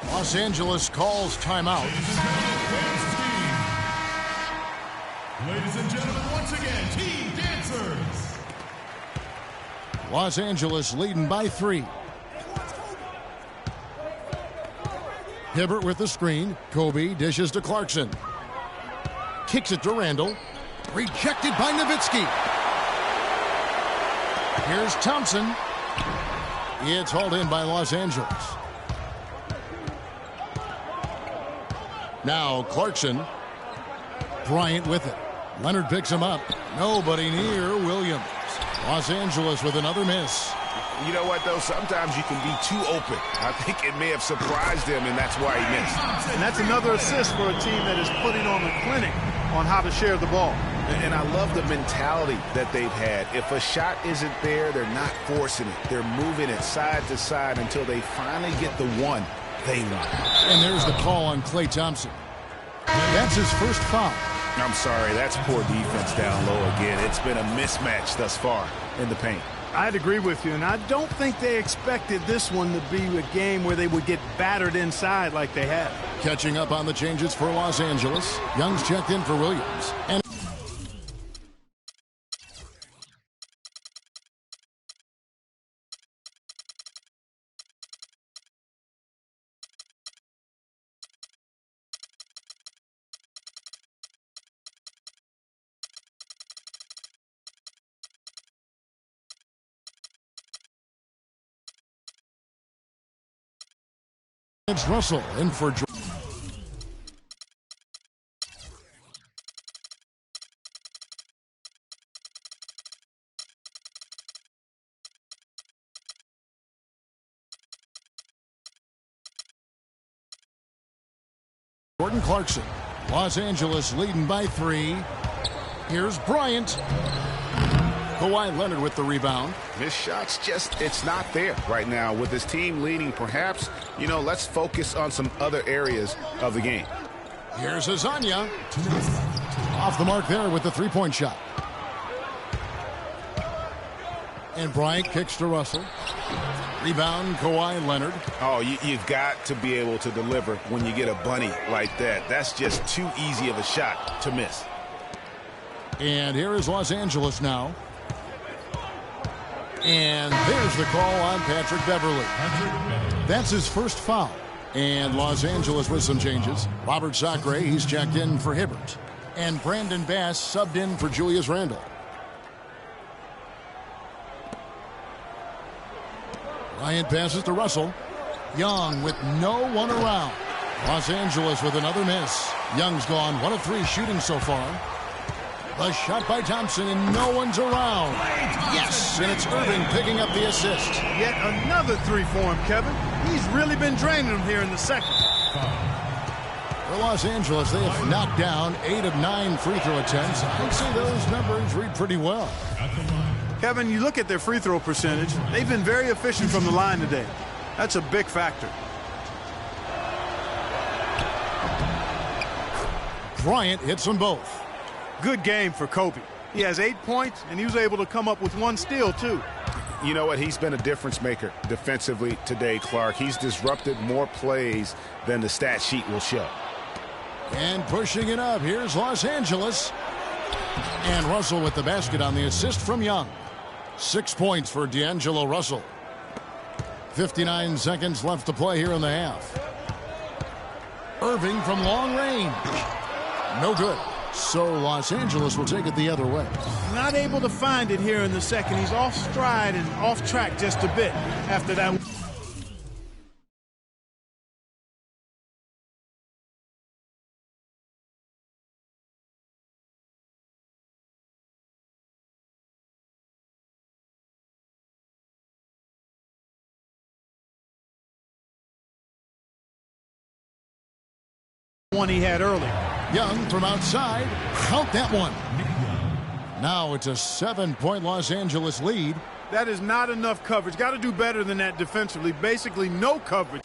Los Angeles calls timeout. Ladies and gentlemen, once again, team dancers. Los Angeles leading by 3. Hibbert with the screen. Kobe dishes to Clarkson. Kicks it to Randle. Rejected by Nowitzki. Here's Thompson. It's hauled in by Los Angeles. Now Clarkson. Bryant with it. Leonard picks him up. Nobody near Williams. Los Angeles with another miss. You know what, though? Sometimes you can be too open. I think it may have surprised him, and that's why he missed. And that's another assist for a team that is putting on a clinic on how to share the ball. And I love the mentality that they've had. If a shot isn't there, they're not forcing it. They're moving it side to side until they finally get the one they want. And there's the call on Klay Thompson. That's his first foul. I'm sorry, that's poor defense down low again. It's been a mismatch thus far in the paint. I'd agree with you, and I don't think they expected this one to be a game where they would get battered inside like they have. Catching up on the changes for Los Angeles. Young's checked in for Williams. And it's Russell in for Jordan Clarkson. Los Angeles leading by 3. Here's Bryant. Kawhi Leonard with the rebound. His shot's just, it's not there right now. With his team leading, perhaps, let's focus on some other areas of the game. Here's Azania. Off the mark there with the three-point shot. And Bryant kicks to Russell. Rebound, Kawhi Leonard. Oh, you've got to be able to deliver when you get a bunny like that. That's just too easy of a shot to miss. And here is Los Angeles now. And there's the call on Patrick Beverley. That's his first foul. And Los Angeles with some changes. Robert Sacre, he's checked in for Hibbert. And Brandon Bass subbed in for Julius Randle. Bryant passes to Russell. Young with no one around. Los Angeles with another miss. Young's gone 1 of 3 shooting so far. The shot by Thompson, and no one's around. Yes, and it's Irving picking up the assist. Yet another 3 for him, Kevin. He's really been draining them here in the second. For Los Angeles, they have knocked down 8 of 9 free throw attempts. I'd say those numbers read pretty well. Kevin, you look at their free throw percentage. They've been very efficient from the line today. That's a big factor. Bryant hits them both. Good game for Kobe. He has 8 points, and he was able to come up with 1 steal, too. You know what? He's been a difference maker defensively today, Clark. He's disrupted more plays than the stat sheet will show. And pushing it up, here's Los Angeles. And Russell with the basket on the assist from Young. 6 points for D'Angelo Russell. 59 seconds left to play here in the half. Irving from long range. No good. So Los Angeles will take it the other way. Not able to find it here in the second. He's off stride and off track just a bit after that. One he had early. Young from outside. Count that one. Now it's a 7-point Los Angeles lead. That is not enough coverage. Got to do better than that defensively. Basically no coverage.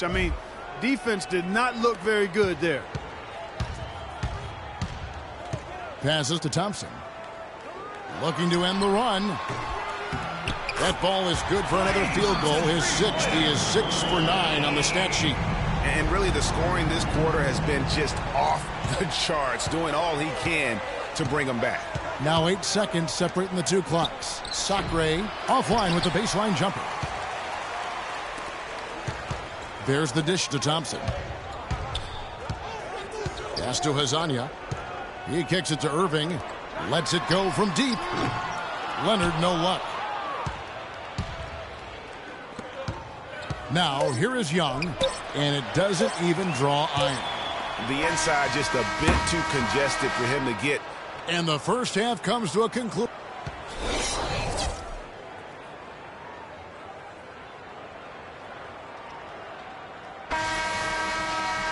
I mean, defense did not look very good there. Passes to Thompson. Looking to end the run. That ball is good for another field goal. His 6th. He is 6 for 9 on the stat sheet. And really the scoring this quarter has been just off the charts, doing all he can to bring them back. Now 8 seconds separating the 2 clocks. Sacre offline with the baseline jumper. There's the dish to Thompson. Pass to Hazania. He kicks it to Irving. Lets it go from deep. Leonard, no luck. Now, here is Young, and it doesn't even draw iron. The inside just a bit too congested for him to get And the first half comes to a conclusion.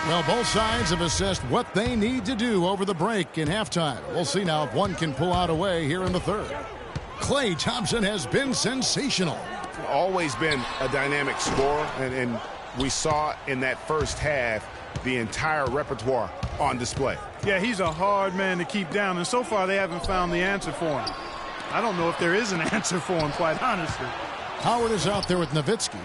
Well, both sides have assessed what they need to do over the break in halftime. We'll see now if one can pull out a way here in the third. Klay Thompson has been sensational. Always been a dynamic scorer, and we saw in that first half the entire repertoire on display. Yeah, he's a hard man to keep down, and so far they haven't found the answer for him. I don't know if there is an answer for him, quite honestly. Howard is out there with Nowitzki.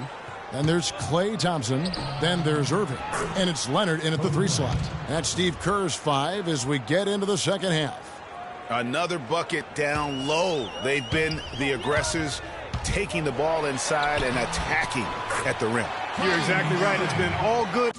Then there's Klay Thompson. Then there's Irving. And it's Leonard in at the 3 slot. That's Steve Kerr's 5 as we get into the second half. Another bucket down low. They've been the aggressors, taking the ball inside and attacking at the rim. You're exactly right. It's been all good.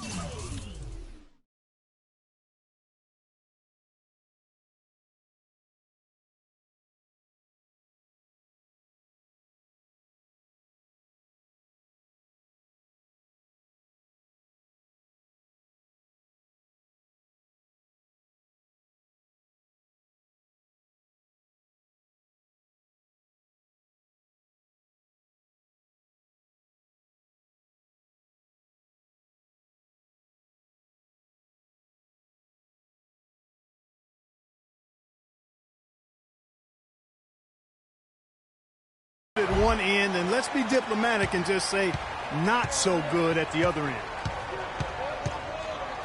At one end, and let's be diplomatic and just say not so good at the other end.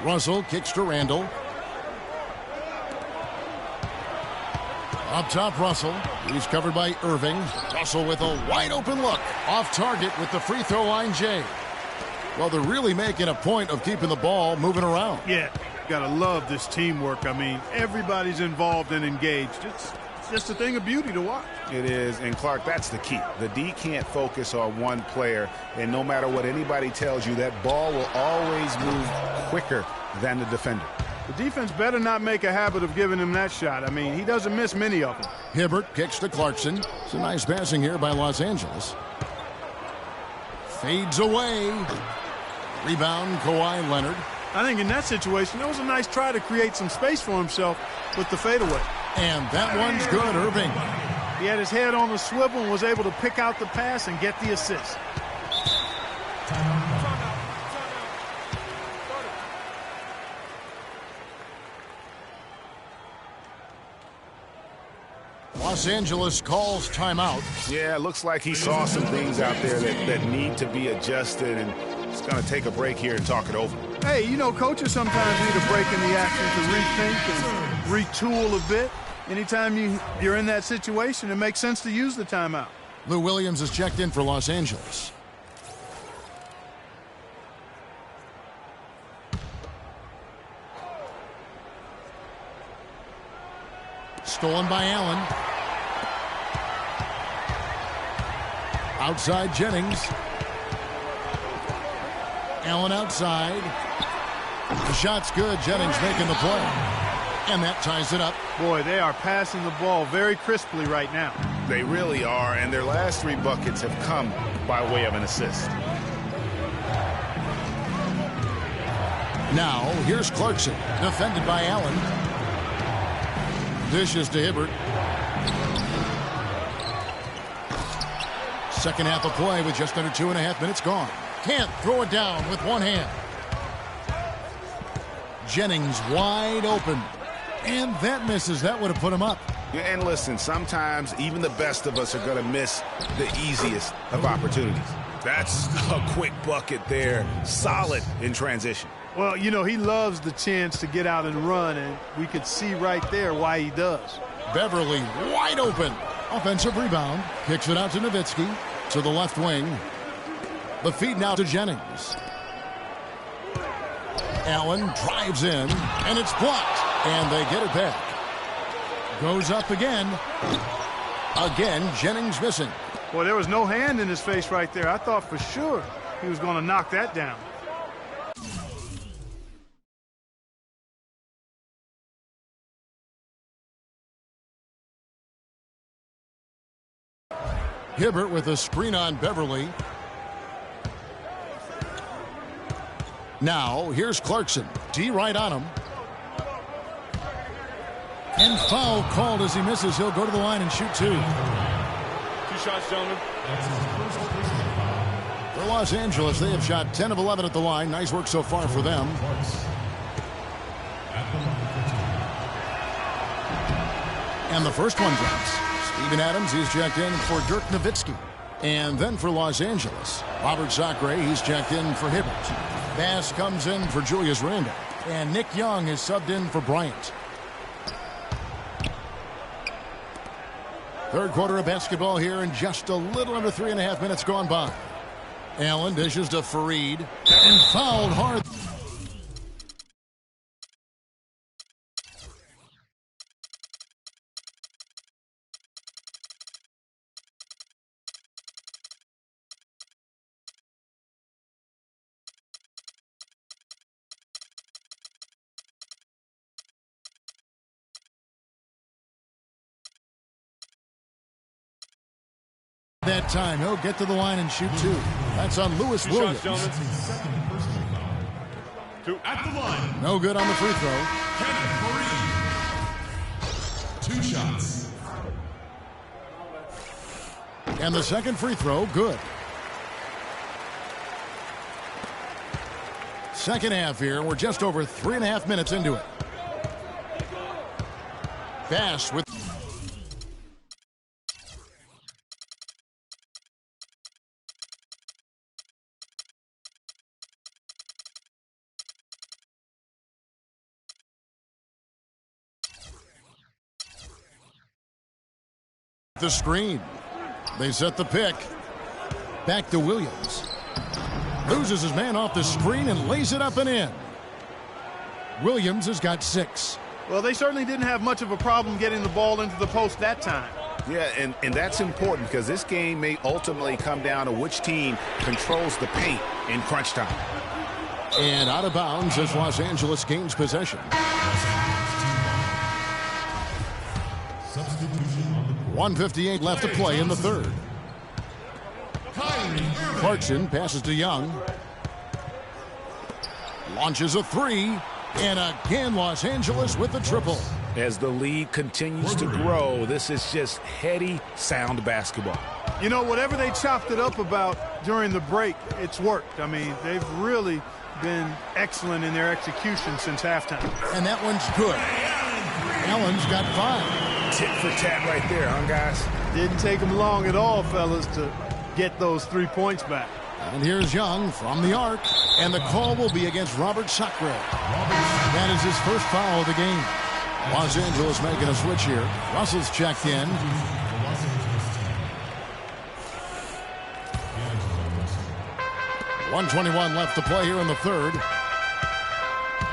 Russell kicks to Randall. Up top, Russell. He's covered by Irving. Russell with a wide open look. Off target with the free throw line, Jay. Well, they're really making a point of keeping the ball moving around. Yeah, gotta love this teamwork. I mean, everybody's involved and engaged. It's just a thing of beauty to watch. It is, and Clark, that's the key. The D can't focus on one player, and no matter what anybody tells you, that ball will always move quicker than the defender. The defense better not make a habit of giving him that shot. I mean, he doesn't miss many of them. Hibbert kicks to Clarkson. It's a nice passing here by Los Angeles. Fades away. Rebound, Kawhi Leonard. I think in that situation, that was a nice try to create some space for himself with the fadeaway. And that one's good, Irving. He had his head on the swivel and was able to pick out the pass and get the assist. Los Angeles calls timeout. Yeah, it looks like he saw some things out there that need to be adjusted, and it's going to take a break here and talk it over. Hey, you know, coaches sometimes need a break in the action to rethink and retool a bit. Anytime you're in that situation, it makes sense to use the timeout. Lou Williams has checked in for Los Angeles. Stolen by Allen. Outside Jennings. Allen outside. The shot's good. Jennings making the play. And that ties it up. Boy, they are passing the ball very crisply right now. They really are, and their last 3 buckets have come by way of an assist. Now, here's Clarkson, defended by Allen. Dishes to Hibbert. Second half of play with just under 2.5 minutes gone. Can't throw it down with one hand. Jennings wide open. And that misses. That would have put him up. Yeah, and listen, sometimes even the best of us are going to miss the easiest of opportunities. That's a quick bucket there. Solid in transition. Well, you know, he loves the chance to get out and run, and we could see right there why he does. Beverly wide open. Offensive rebound. Kicks it out to Nowitzki. To the left wing. The feed now to Jennings. Allen drives in, and it's blocked. And they get it back. Goes up again. Again, Jennings missing. Boy, there was no hand in his face right there. I thought for sure he was going to knock that down. Hibbert with a screen on Beverly. Now, here's Clarkson. D right on him. And foul called as he misses. He'll go to the line and shoot 2. 2 shots, gentlemen. That's his first personal foul. For Los Angeles, they have shot 10 of 11 at the line. Nice work so far for them. Twice. At the line for 2. And the first one drops. Steven Adams, he's checked in for Dirk Nowitzki. And then for Los Angeles, Robert Sacre, he's checked in for Hibbert. Bass comes in for Julius Randle. And Nick Young is subbed in for Bryant. Third quarter of basketball here, and just a little under 3.5 minutes gone by. Allen dishes to Fareed and fouled hard. That time, he'll get to the line and shoot 2. That's on Lewis 2 Williams. shots, That's gentlemen. his second personal foul. 2. At the line, No good on the free throw. Kevin Fareed. 2 shots. And the second free throw, good. Second half here. We're just over 3.5 minutes into it. Bass with... the screen. They set the pick. Back to Williams. Loses his man off the screen and lays it up and in. Williams has got 6. Well, they certainly didn't have much of a problem getting the ball into the post that time. Yeah, and that's important because this game may ultimately come down to which team controls the paint in crunch time. And out of bounds as Los Angeles gains possession. Substitution on the court. 1:58 left to play in the third. Kyrie Irving. Clarkson passes to Young. Launches a 3. And again, Los Angeles with the triple. As the lead continues to grow, this is just heady, sound basketball. You know, whatever they chopped it up about during the break, it's worked. I mean, they've really been excellent in their execution since halftime. And that one's good. Allen's got 5. Tit for tat right there, huh, guys? Didn't take them long at all, fellas, to get those 3 points back. And here's Young from the arc. And the call will be against Robert Sacre. That is his first foul of the game. Los Angeles making a switch here. Russell's checked in. 1:21 left to play here in the third.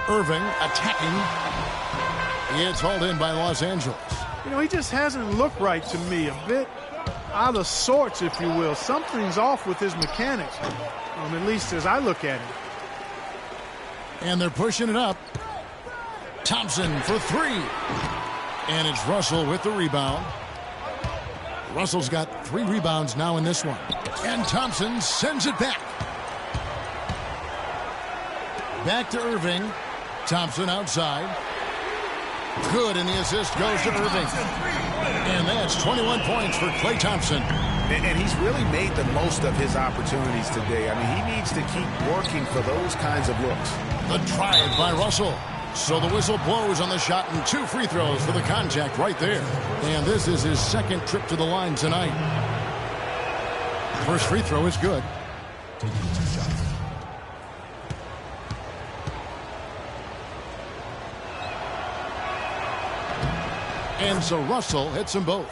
Irving attacking. It's hauled in by Los Angeles. You know, he just hasn't looked right to me. A bit out of sorts, if you will. Something's off with his mechanics, at least as I look at him. And they're pushing it up. Thompson for 3. And it's Russell with the rebound. Russell's got 3 rebounds now in this one. And Thompson sends it back. Back to Irving. Thompson outside. Good, and the assist goes to Irving. And that's 21 points for Klay Thompson. And he's really made the most of his opportunities today. I mean, he needs to keep working for those kinds of looks. The drive by Russell. So the whistle blows on the shot and 2 free throws for the contact right there. And this is his second trip to the line tonight. First free throw is good. Taking 2 shots. And so Russell hits them both.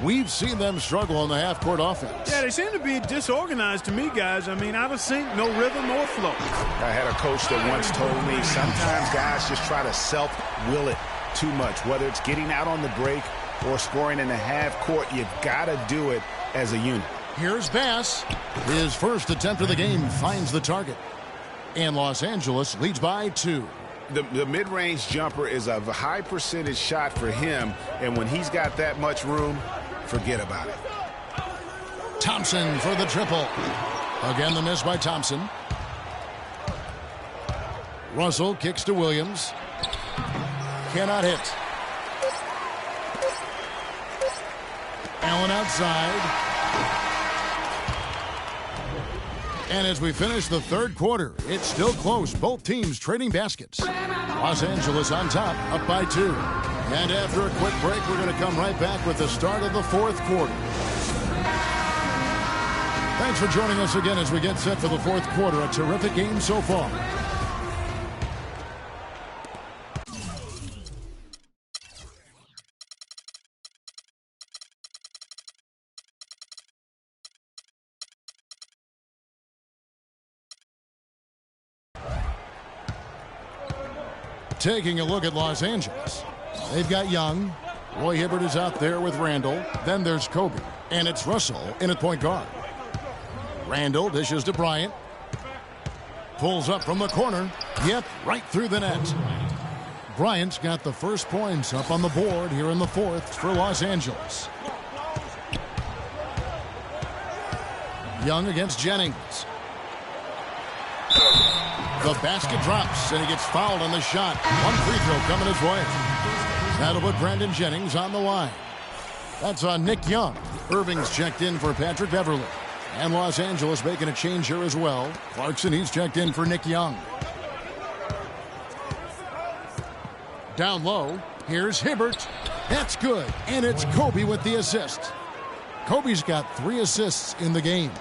We've seen them struggle on the half-court offense. Yeah, they seem to be disorganized to me, guys. I mean, out of sync, no rhythm or flow. I had a coach that once told me sometimes guys just try to self-will it too much, whether it's getting out on the break or scoring in the half court. You've got to do it as a unit. Here's Bass. His first attempt of the game finds the target. And Los Angeles leads by 2. The mid-range jumper is a high percentage shot for him, and when he's got that much room, forget about it. Thompson for the triple. Again, the miss by Thompson. Russell kicks to Williams. cannot hit. Allen outside. And as we finish the third quarter, it's still close. Both teams trading baskets. Los Angeles on top, up by 2. And after a quick break, we're going to come right back with the start of the fourth quarter. Thanks for joining us again as we get set for the fourth quarter. A terrific game so far. Taking a look at Los Angeles. They've got Young. Roy Hibbert is out there with Randall. Then there's Kobe. And it's Russell in at point guard. Randall dishes to Bryant. Pulls up from the corner. Yep, right through the net. Bryant's got the first points up on the board here in the fourth for Los Angeles. Young against Jennings. The basket drops, and he gets fouled on the shot. One free throw coming his way. That'll put Brandon Jennings on the line. That's on Nick Young. Irving's checked in for Patrick Beverly. And Los Angeles making a change here as well. Clarkson, he's checked in for Nick Young. Down low, here's Hibbert. That's good, and it's Kobe with the assist. Kobe's got 3 assists in the game.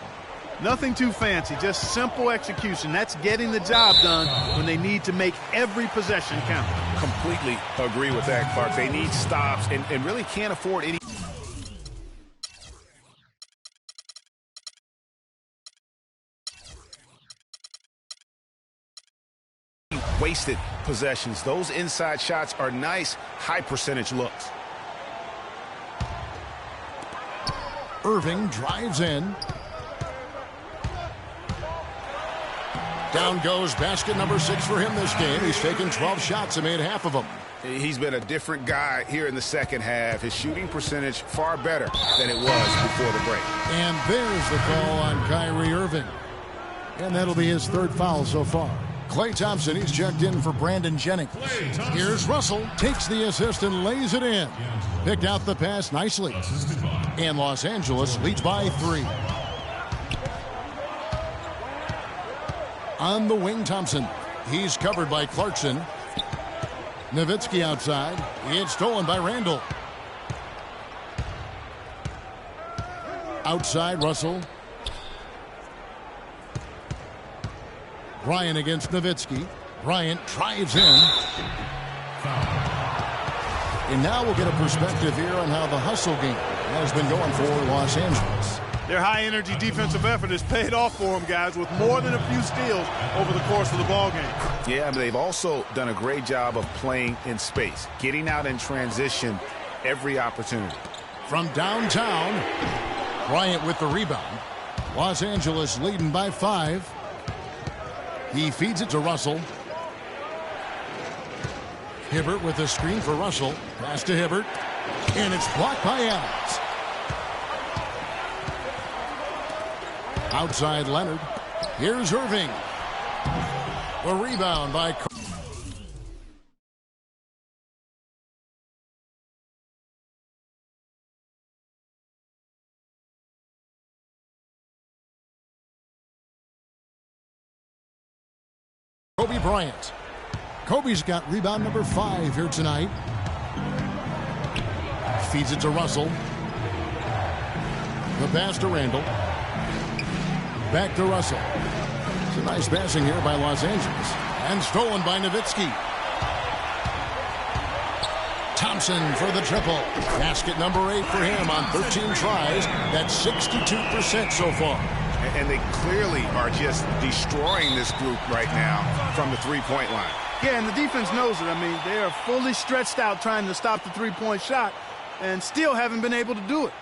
Nothing too fancy, just simple execution. That's getting the job done when they need to make every possession count. Completely agree with that, Clark. They need stops and really can't afford any wasted possessions. Those inside shots are nice, high percentage looks. Irving drives in. Down goes basket number 6 for him this game. He's taken 12 shots and made half of them. He's been a different guy here in the second half. His shooting percentage far better than it was before the break. And there's the call on Kyrie Irving. And that'll be his 3rd foul so far. Klay Thompson, he's checked in for Brandon Jennings. Here's Russell, takes the assist and lays it in. Picked out the pass nicely. And Los Angeles leads by 3. On the wing, Thompson. He's covered by Clarkson. Nowitzki outside. It's stolen by Randall. Outside, Russell. Bryant against Nowitzki. Bryant drives in. And now we'll get a perspective here on how the hustle game has been going for Los Angeles. Their high-energy defensive effort has paid off for them, guys, with more than a few steals over the course of the ballgame. Yeah, but they've also done a great job of playing in space, getting out in transition every opportunity. From downtown, Bryant with the rebound. Los Angeles leading by 5. He feeds it to Russell. Hibbert with a screen for Russell. Pass to Hibbert. And it's blocked by Adams. Outside Leonard. Here's Irving. The rebound by Kobe Bryant. Kobe's got rebound number 5 here tonight. Feeds it to Russell. The pass to Randall. Back to Russell. It's a nice passing here by Los Angeles. And stolen by Nowitzki. Thompson for the triple. Basket number 8 for him on 13 tries. That's 62% so far. And they clearly are just destroying this group right now from the three-point line. Yeah, and the defense knows it. I mean, they are fully stretched out trying to stop the three-point shot and still haven't been able to do it.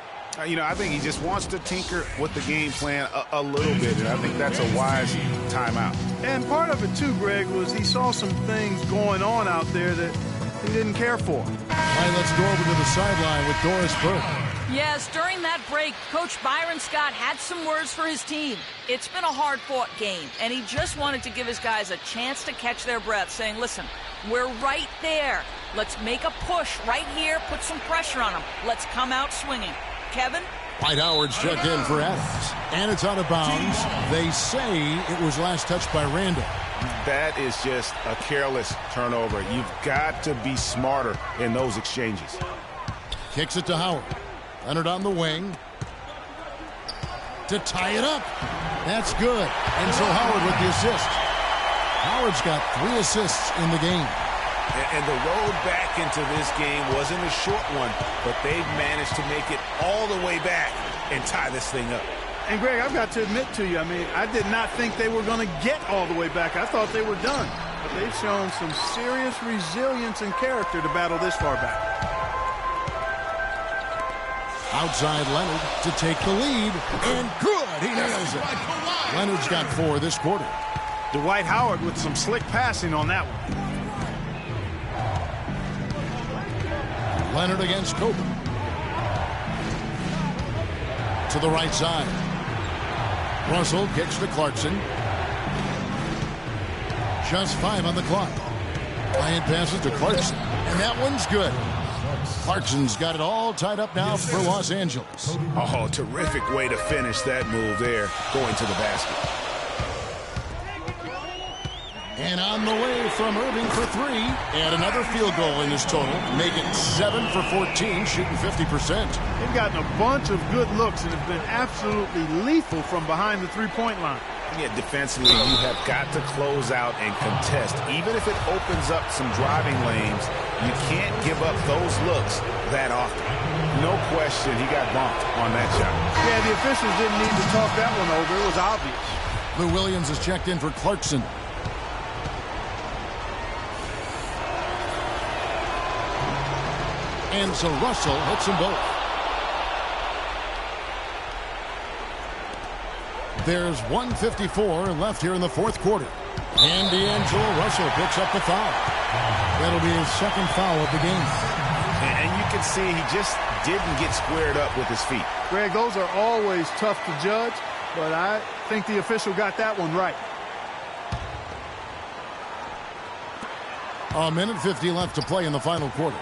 You know, I think he just wants to tinker with the game plan a little bit, and I think that's a wise timeout. And part of it, too, Greg, was he saw some things going on out there that he didn't care for. All right, let's go over to the sideline with Doris Burke. Yes, during that break, Coach Byron Scott had some words for his team. It's been a hard-fought game, and he just wanted to give his guys a chance to catch their breath, saying, listen, we're right there. Let's make a push right here, put some pressure on them. Let's come out swinging. Kevin? Dwight Howard's checked in for Adams, and it's out of bounds. They say it was last touched by Randall. That is just a careless turnover. You've got to be smarter in those exchanges. Kicks it to Howard. Leonard on the wing to tie it up. That's good. And so Howard with the assist. Howard's got 3 assists in the game. And the road back into this game wasn't a short one, but they've managed to make it all the way back and tie this thing up. And, Greg, I've got to admit to you, I did not think they were going to get all the way back. I thought they were done. But they've shown some serious resilience and character to battle this far back. Outside Leonard to take the lead. And good. He nails it. Leonard's got 4 this quarter. Dwight Howard with some slick passing on that one. Leonard against Kobe. To the right side. Russell kicks to Clarkson. Just 5 on the clock. Bryant passes to Clarkson. And that one's good. Clarkson's got it all tied up now for Los Angeles. Oh, terrific way to finish that move there, going to the basket. And on the way from Irving for 3. And another field goal in this total. Make it 7 for 14, shooting 50%. They've gotten a bunch of good looks and have been absolutely lethal from behind the three-point line. Yeah, defensively, you have got to close out and contest. Even if it opens up some driving lanes, you can't give up those looks that often. No question, he got bumped on that shot. Yeah, the officials didn't need to talk that one over. It was obvious. Lou Williams is checked in for Clarkson. And so Russell hits them both. There's 1:54 left here in the fourth quarter. And D'Angelo Russell picks up the foul. That'll be his second foul of the game. And you can see he just didn't get squared up with his feet. Greg, those are always tough to judge, but I think the official got that one right. 1:50 left to play in the final quarter.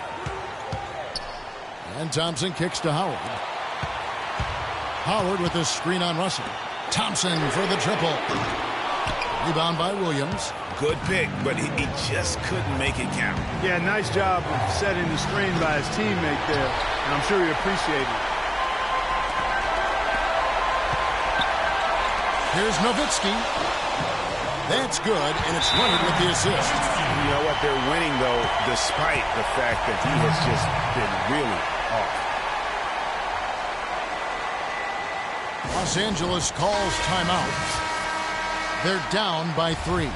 And Thompson kicks to Howard. Howard with this screen on Russell. Thompson for the triple. Rebound by Williams. Good pick, but he just couldn't make it count. Yeah, nice job of setting the screen by his teammate there, and I'm sure he appreciated it. Here's Nowitzki. That's good, and it's Leonard with the assist. You know what? They're winning, though, despite the fact that he has just been really off. Los Angeles calls timeout. They're down by 3.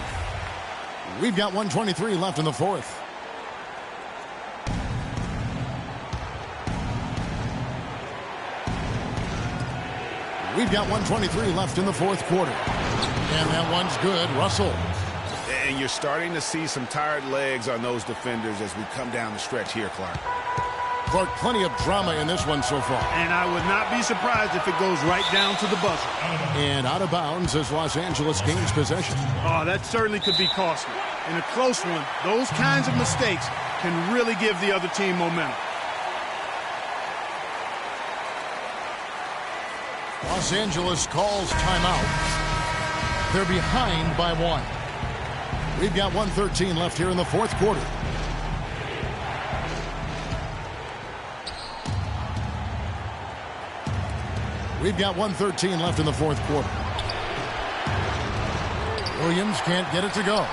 We've got 1:23 left in the fourth. We've got 1:23 left in the fourth quarter. And that one's good. Russell. And you're starting to see some tired legs on those defenders as we come down the stretch here, Clark. Clark, plenty of drama in this one so far. And I would not be surprised if it goes right down to the buzzer. And out of bounds as Los Angeles gains possession. Oh, that certainly could be costly. In a close one, those kinds of mistakes can really give the other team momentum. Los Angeles calls timeout. They're behind by 1. We've got 1:13 left here in the fourth quarter. We've got 1:13 left in the fourth quarter. Williams can't get it to go.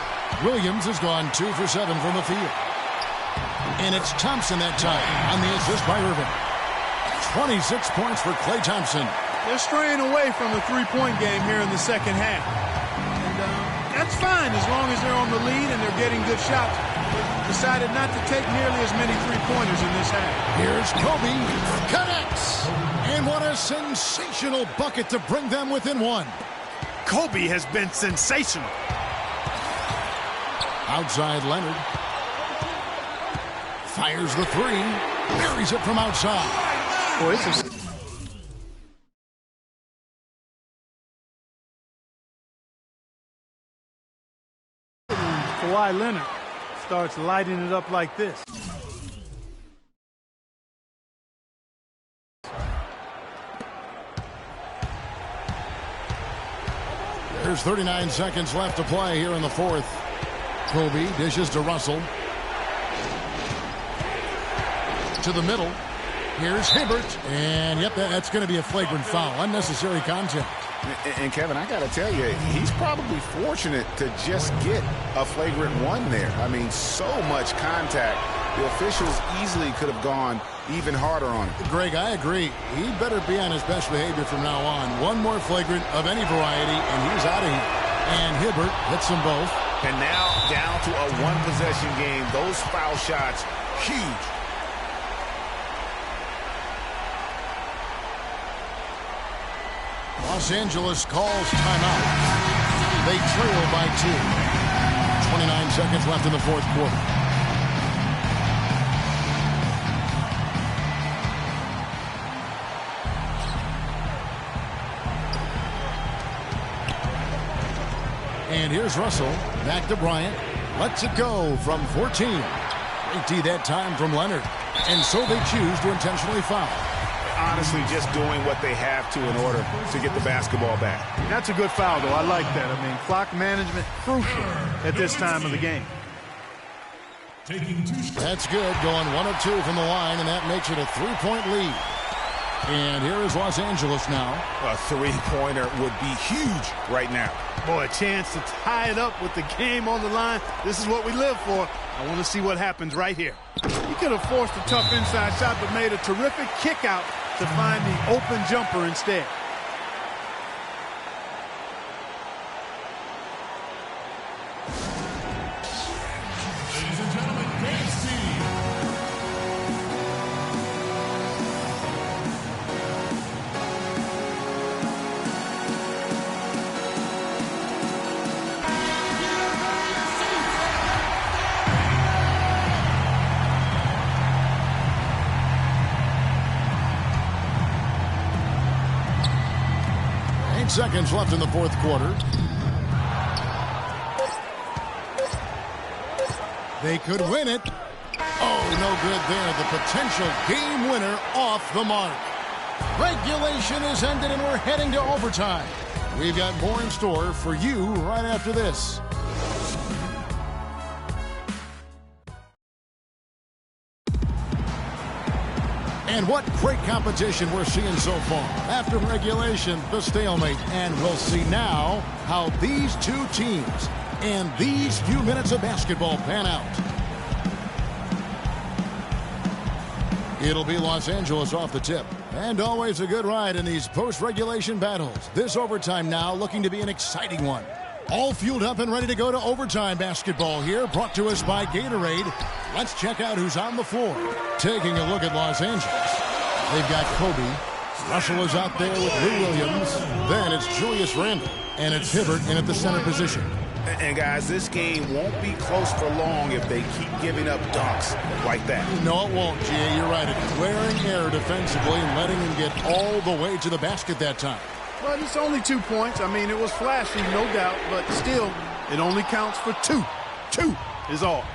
Williams has gone 2 for 7 from the field. And it's Thompson that time on the assist by Irving. 26 points for Klay Thompson. They're straying away from the three-point game here in the second half. And that's fine as long as they're on the lead and they're getting good shots. They decided not to take nearly as many three-pointers in this half. Here's Kobe. Connects. And what a sensational bucket to bring them within 1. Kobe has been sensational. Outside Leonard. Fires the 3. Buries it from outside. Boy, it's a Kawhi Leonard starts lighting it up like this. There's 39 seconds left to play here in the fourth. Kobe dishes to Russell. To the middle. Here's Hibbert. And, yep, that's going to be a flagrant foul. Unnecessary contact. And Kevin, I got to tell you, he's probably fortunate to just get a flagrant one there. I mean, so much contact. The officials easily could have gone even harder on him. Greg, I agree. He better be on his best behavior from now on. One more flagrant of any variety, and he's out of here. And Hibbert hits them both. And now down to a one-possession game. Those foul shots, huge. Los Angeles calls timeout. They trail by 2. 29 seconds left in the fourth quarter. And here's Russell. Back to Bryant. Lets it go from 14. Great D that time from Leonard. And so they choose to intentionally foul. Honestly, just doing what they have to in order to get the basketball back. That's a good foul, though. I like that. I mean, clock management crucial at this time of the game. That's good. Going 1 of 2 from the line, and that makes it a 3-point lead. And here is Los Angeles now. A three-pointer would be huge right now. Boy, a chance to tie it up with the game on the line. This is what we live for. I want to see what happens right here. He could have forced a tough inside shot, but made a terrific kick out to find the open jumper instead. Ladies and gentlemen, dance team. Seconds left in the fourth quarter. They could win it. Oh, no good there. The potential game winner off the mark. Regulation is ended and we're heading to overtime. We've got more in store for you right after this. And what great competition we're seeing so far. After regulation, the stalemate. And we'll see now how these two teams and these few minutes of basketball pan out. It'll be Los Angeles off the tip. And always a good ride in these post-regulation battles. This overtime now looking to be an exciting one. All fueled up and ready to go to overtime basketball here, brought to us by Gatorade. Let's check out who's on the floor. Taking a look at Los Angeles. They've got Kobe. Russell is out there with Lou Williams. Then it's Julius Randle. And it's Hibbert in at the center position. And guys, this game won't be close for long if they keep giving up dunks like that. No, it won't, G.A. You're right. It's wearing air defensively and letting him get all the way to the basket that time. But it's only 2 points. I mean, it was flashy, no doubt, but still, it only counts for 2. 2 is all.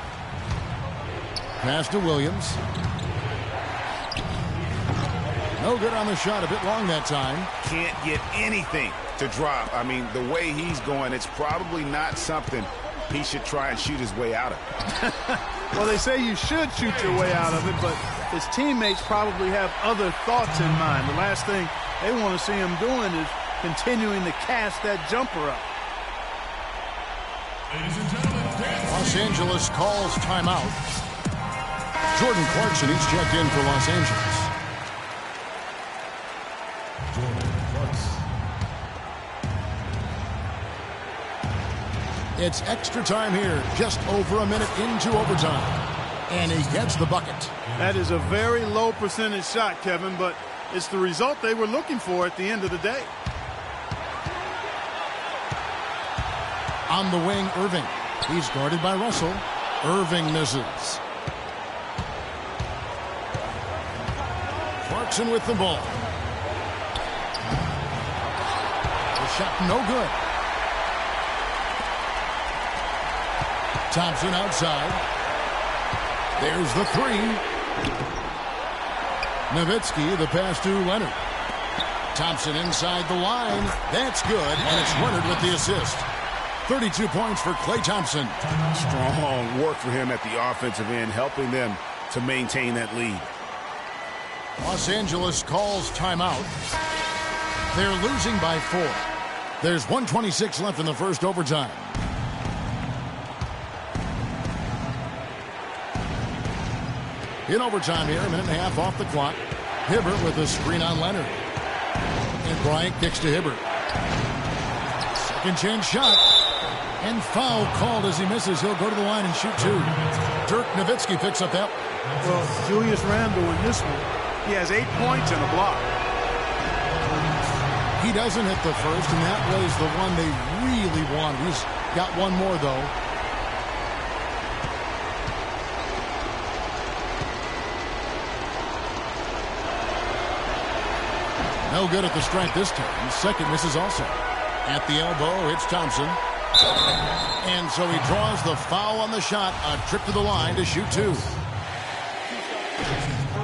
Pass to Williams. No good on the shot. A bit long that time. Can't get anything to drop. I mean, the way he's going, it's probably not something he should try and shoot his way out of. Well, they say you should shoot your way out of it, but his teammates probably have other thoughts in mind. The last thing they want to see him doing is continuing to cast that jumper up. Ladies and gentlemen, Los Angeles calls timeout. Jordan Clarkson, he's checked in for Los Angeles. Jordan Clarkson. It's extra time here, just over a minute into overtime. And he gets the bucket. That is a very low percentage shot, Kevin, but it's the result they were looking for at the end of the day. On the wing, Irving. He's guarded by Russell. Irving misses. Clarkson with the ball. The shot no good. Thompson outside. There's the three. Nowitzki, the pass to Leonard. Thompson inside the line. That's good, and it's Leonard with the assist. 32 points for Klay Thompson. Strong work for him at the offensive end, helping them to maintain that lead. Los Angeles calls timeout. They're losing by 4. There's 1:26 left in the first overtime. In overtime here, a minute and a half off the clock. Hibbert with a screen on Leonard. And Bryant kicks to Hibbert. Second chance shot. And foul called as he misses. He'll go to the line and shoot 2. Dirk Nowitzki picks up that. Well, Julius Randle in this one, he has 8 points and a block. He doesn't hit the first, and that was the one they really wanted. He's got one more, though. No good at the stripe this time. Second misses also. At the elbow, it's Thompson. And so he draws the foul on the shot. A trip to the line to shoot 2.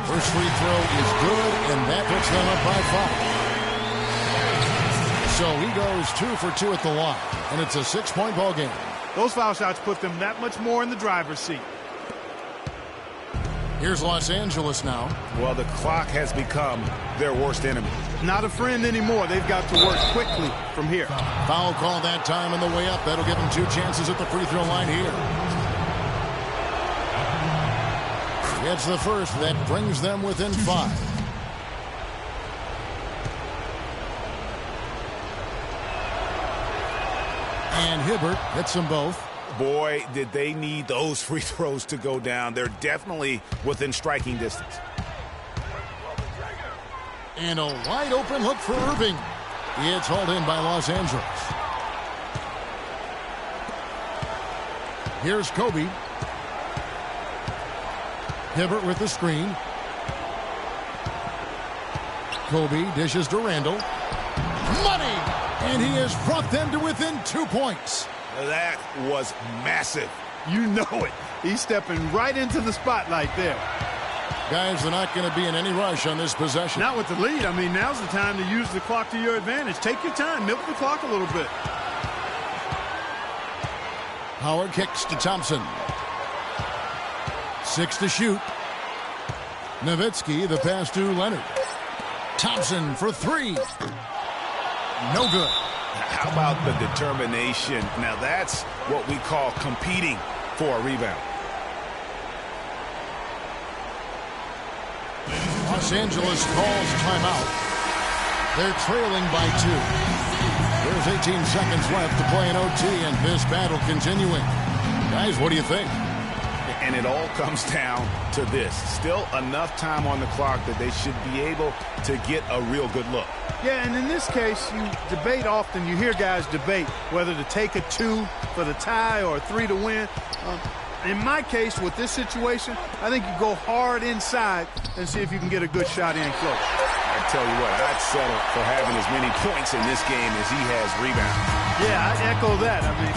First free throw is good, and that puts them up by 5. So he goes 2 for 2 at the line, and it's a 6-point ball game. Those foul shots put them that much more in the driver's seat. Here's Los Angeles now. Well, the clock has become their worst enemy. Not a friend anymore. They've got to work quickly from here. Foul call that time on the way up. That'll give them 2 chances at the free throw line here. Gets the first. That brings them within 5. And Hibbert hits them both. Boy, did they need those free throws to go down. They're definitely within striking distance. And a wide open look for Irving. It's hauled in by Los Angeles. Here's Kobe. Hibbert with the screen. Kobe dishes to Randle. Money! And he has brought them to within 2 points. That was massive. You know it. He's stepping right into the spotlight there. Guys, they're not going to be in any rush on this possession. Not with the lead. I mean, now's the time to use the clock to your advantage. Take your time. Milk the clock a little bit. Howard kicks to Thompson. 6 to shoot. Nowitzki, the pass to Leonard. Thompson for 3. No good. How about the determination? Now that's what we call competing for a rebound. Los Angeles calls timeout. They're trailing by 2. There's 18 seconds left to play an OT, and this battle continuing. Guys, what do you think? And it all comes down to this. Still enough time on the clock that they should be able to get a real good look. Yeah, and in this case, you debate often. You hear guys debate whether to take a 2 for the tie or a 3 to win. In my case, with this situation, I think you go hard inside and see if you can get a good shot in close. I tell you what, I'd settle for having as many points in this game as he has rebounds. Yeah, I echo that. I mean,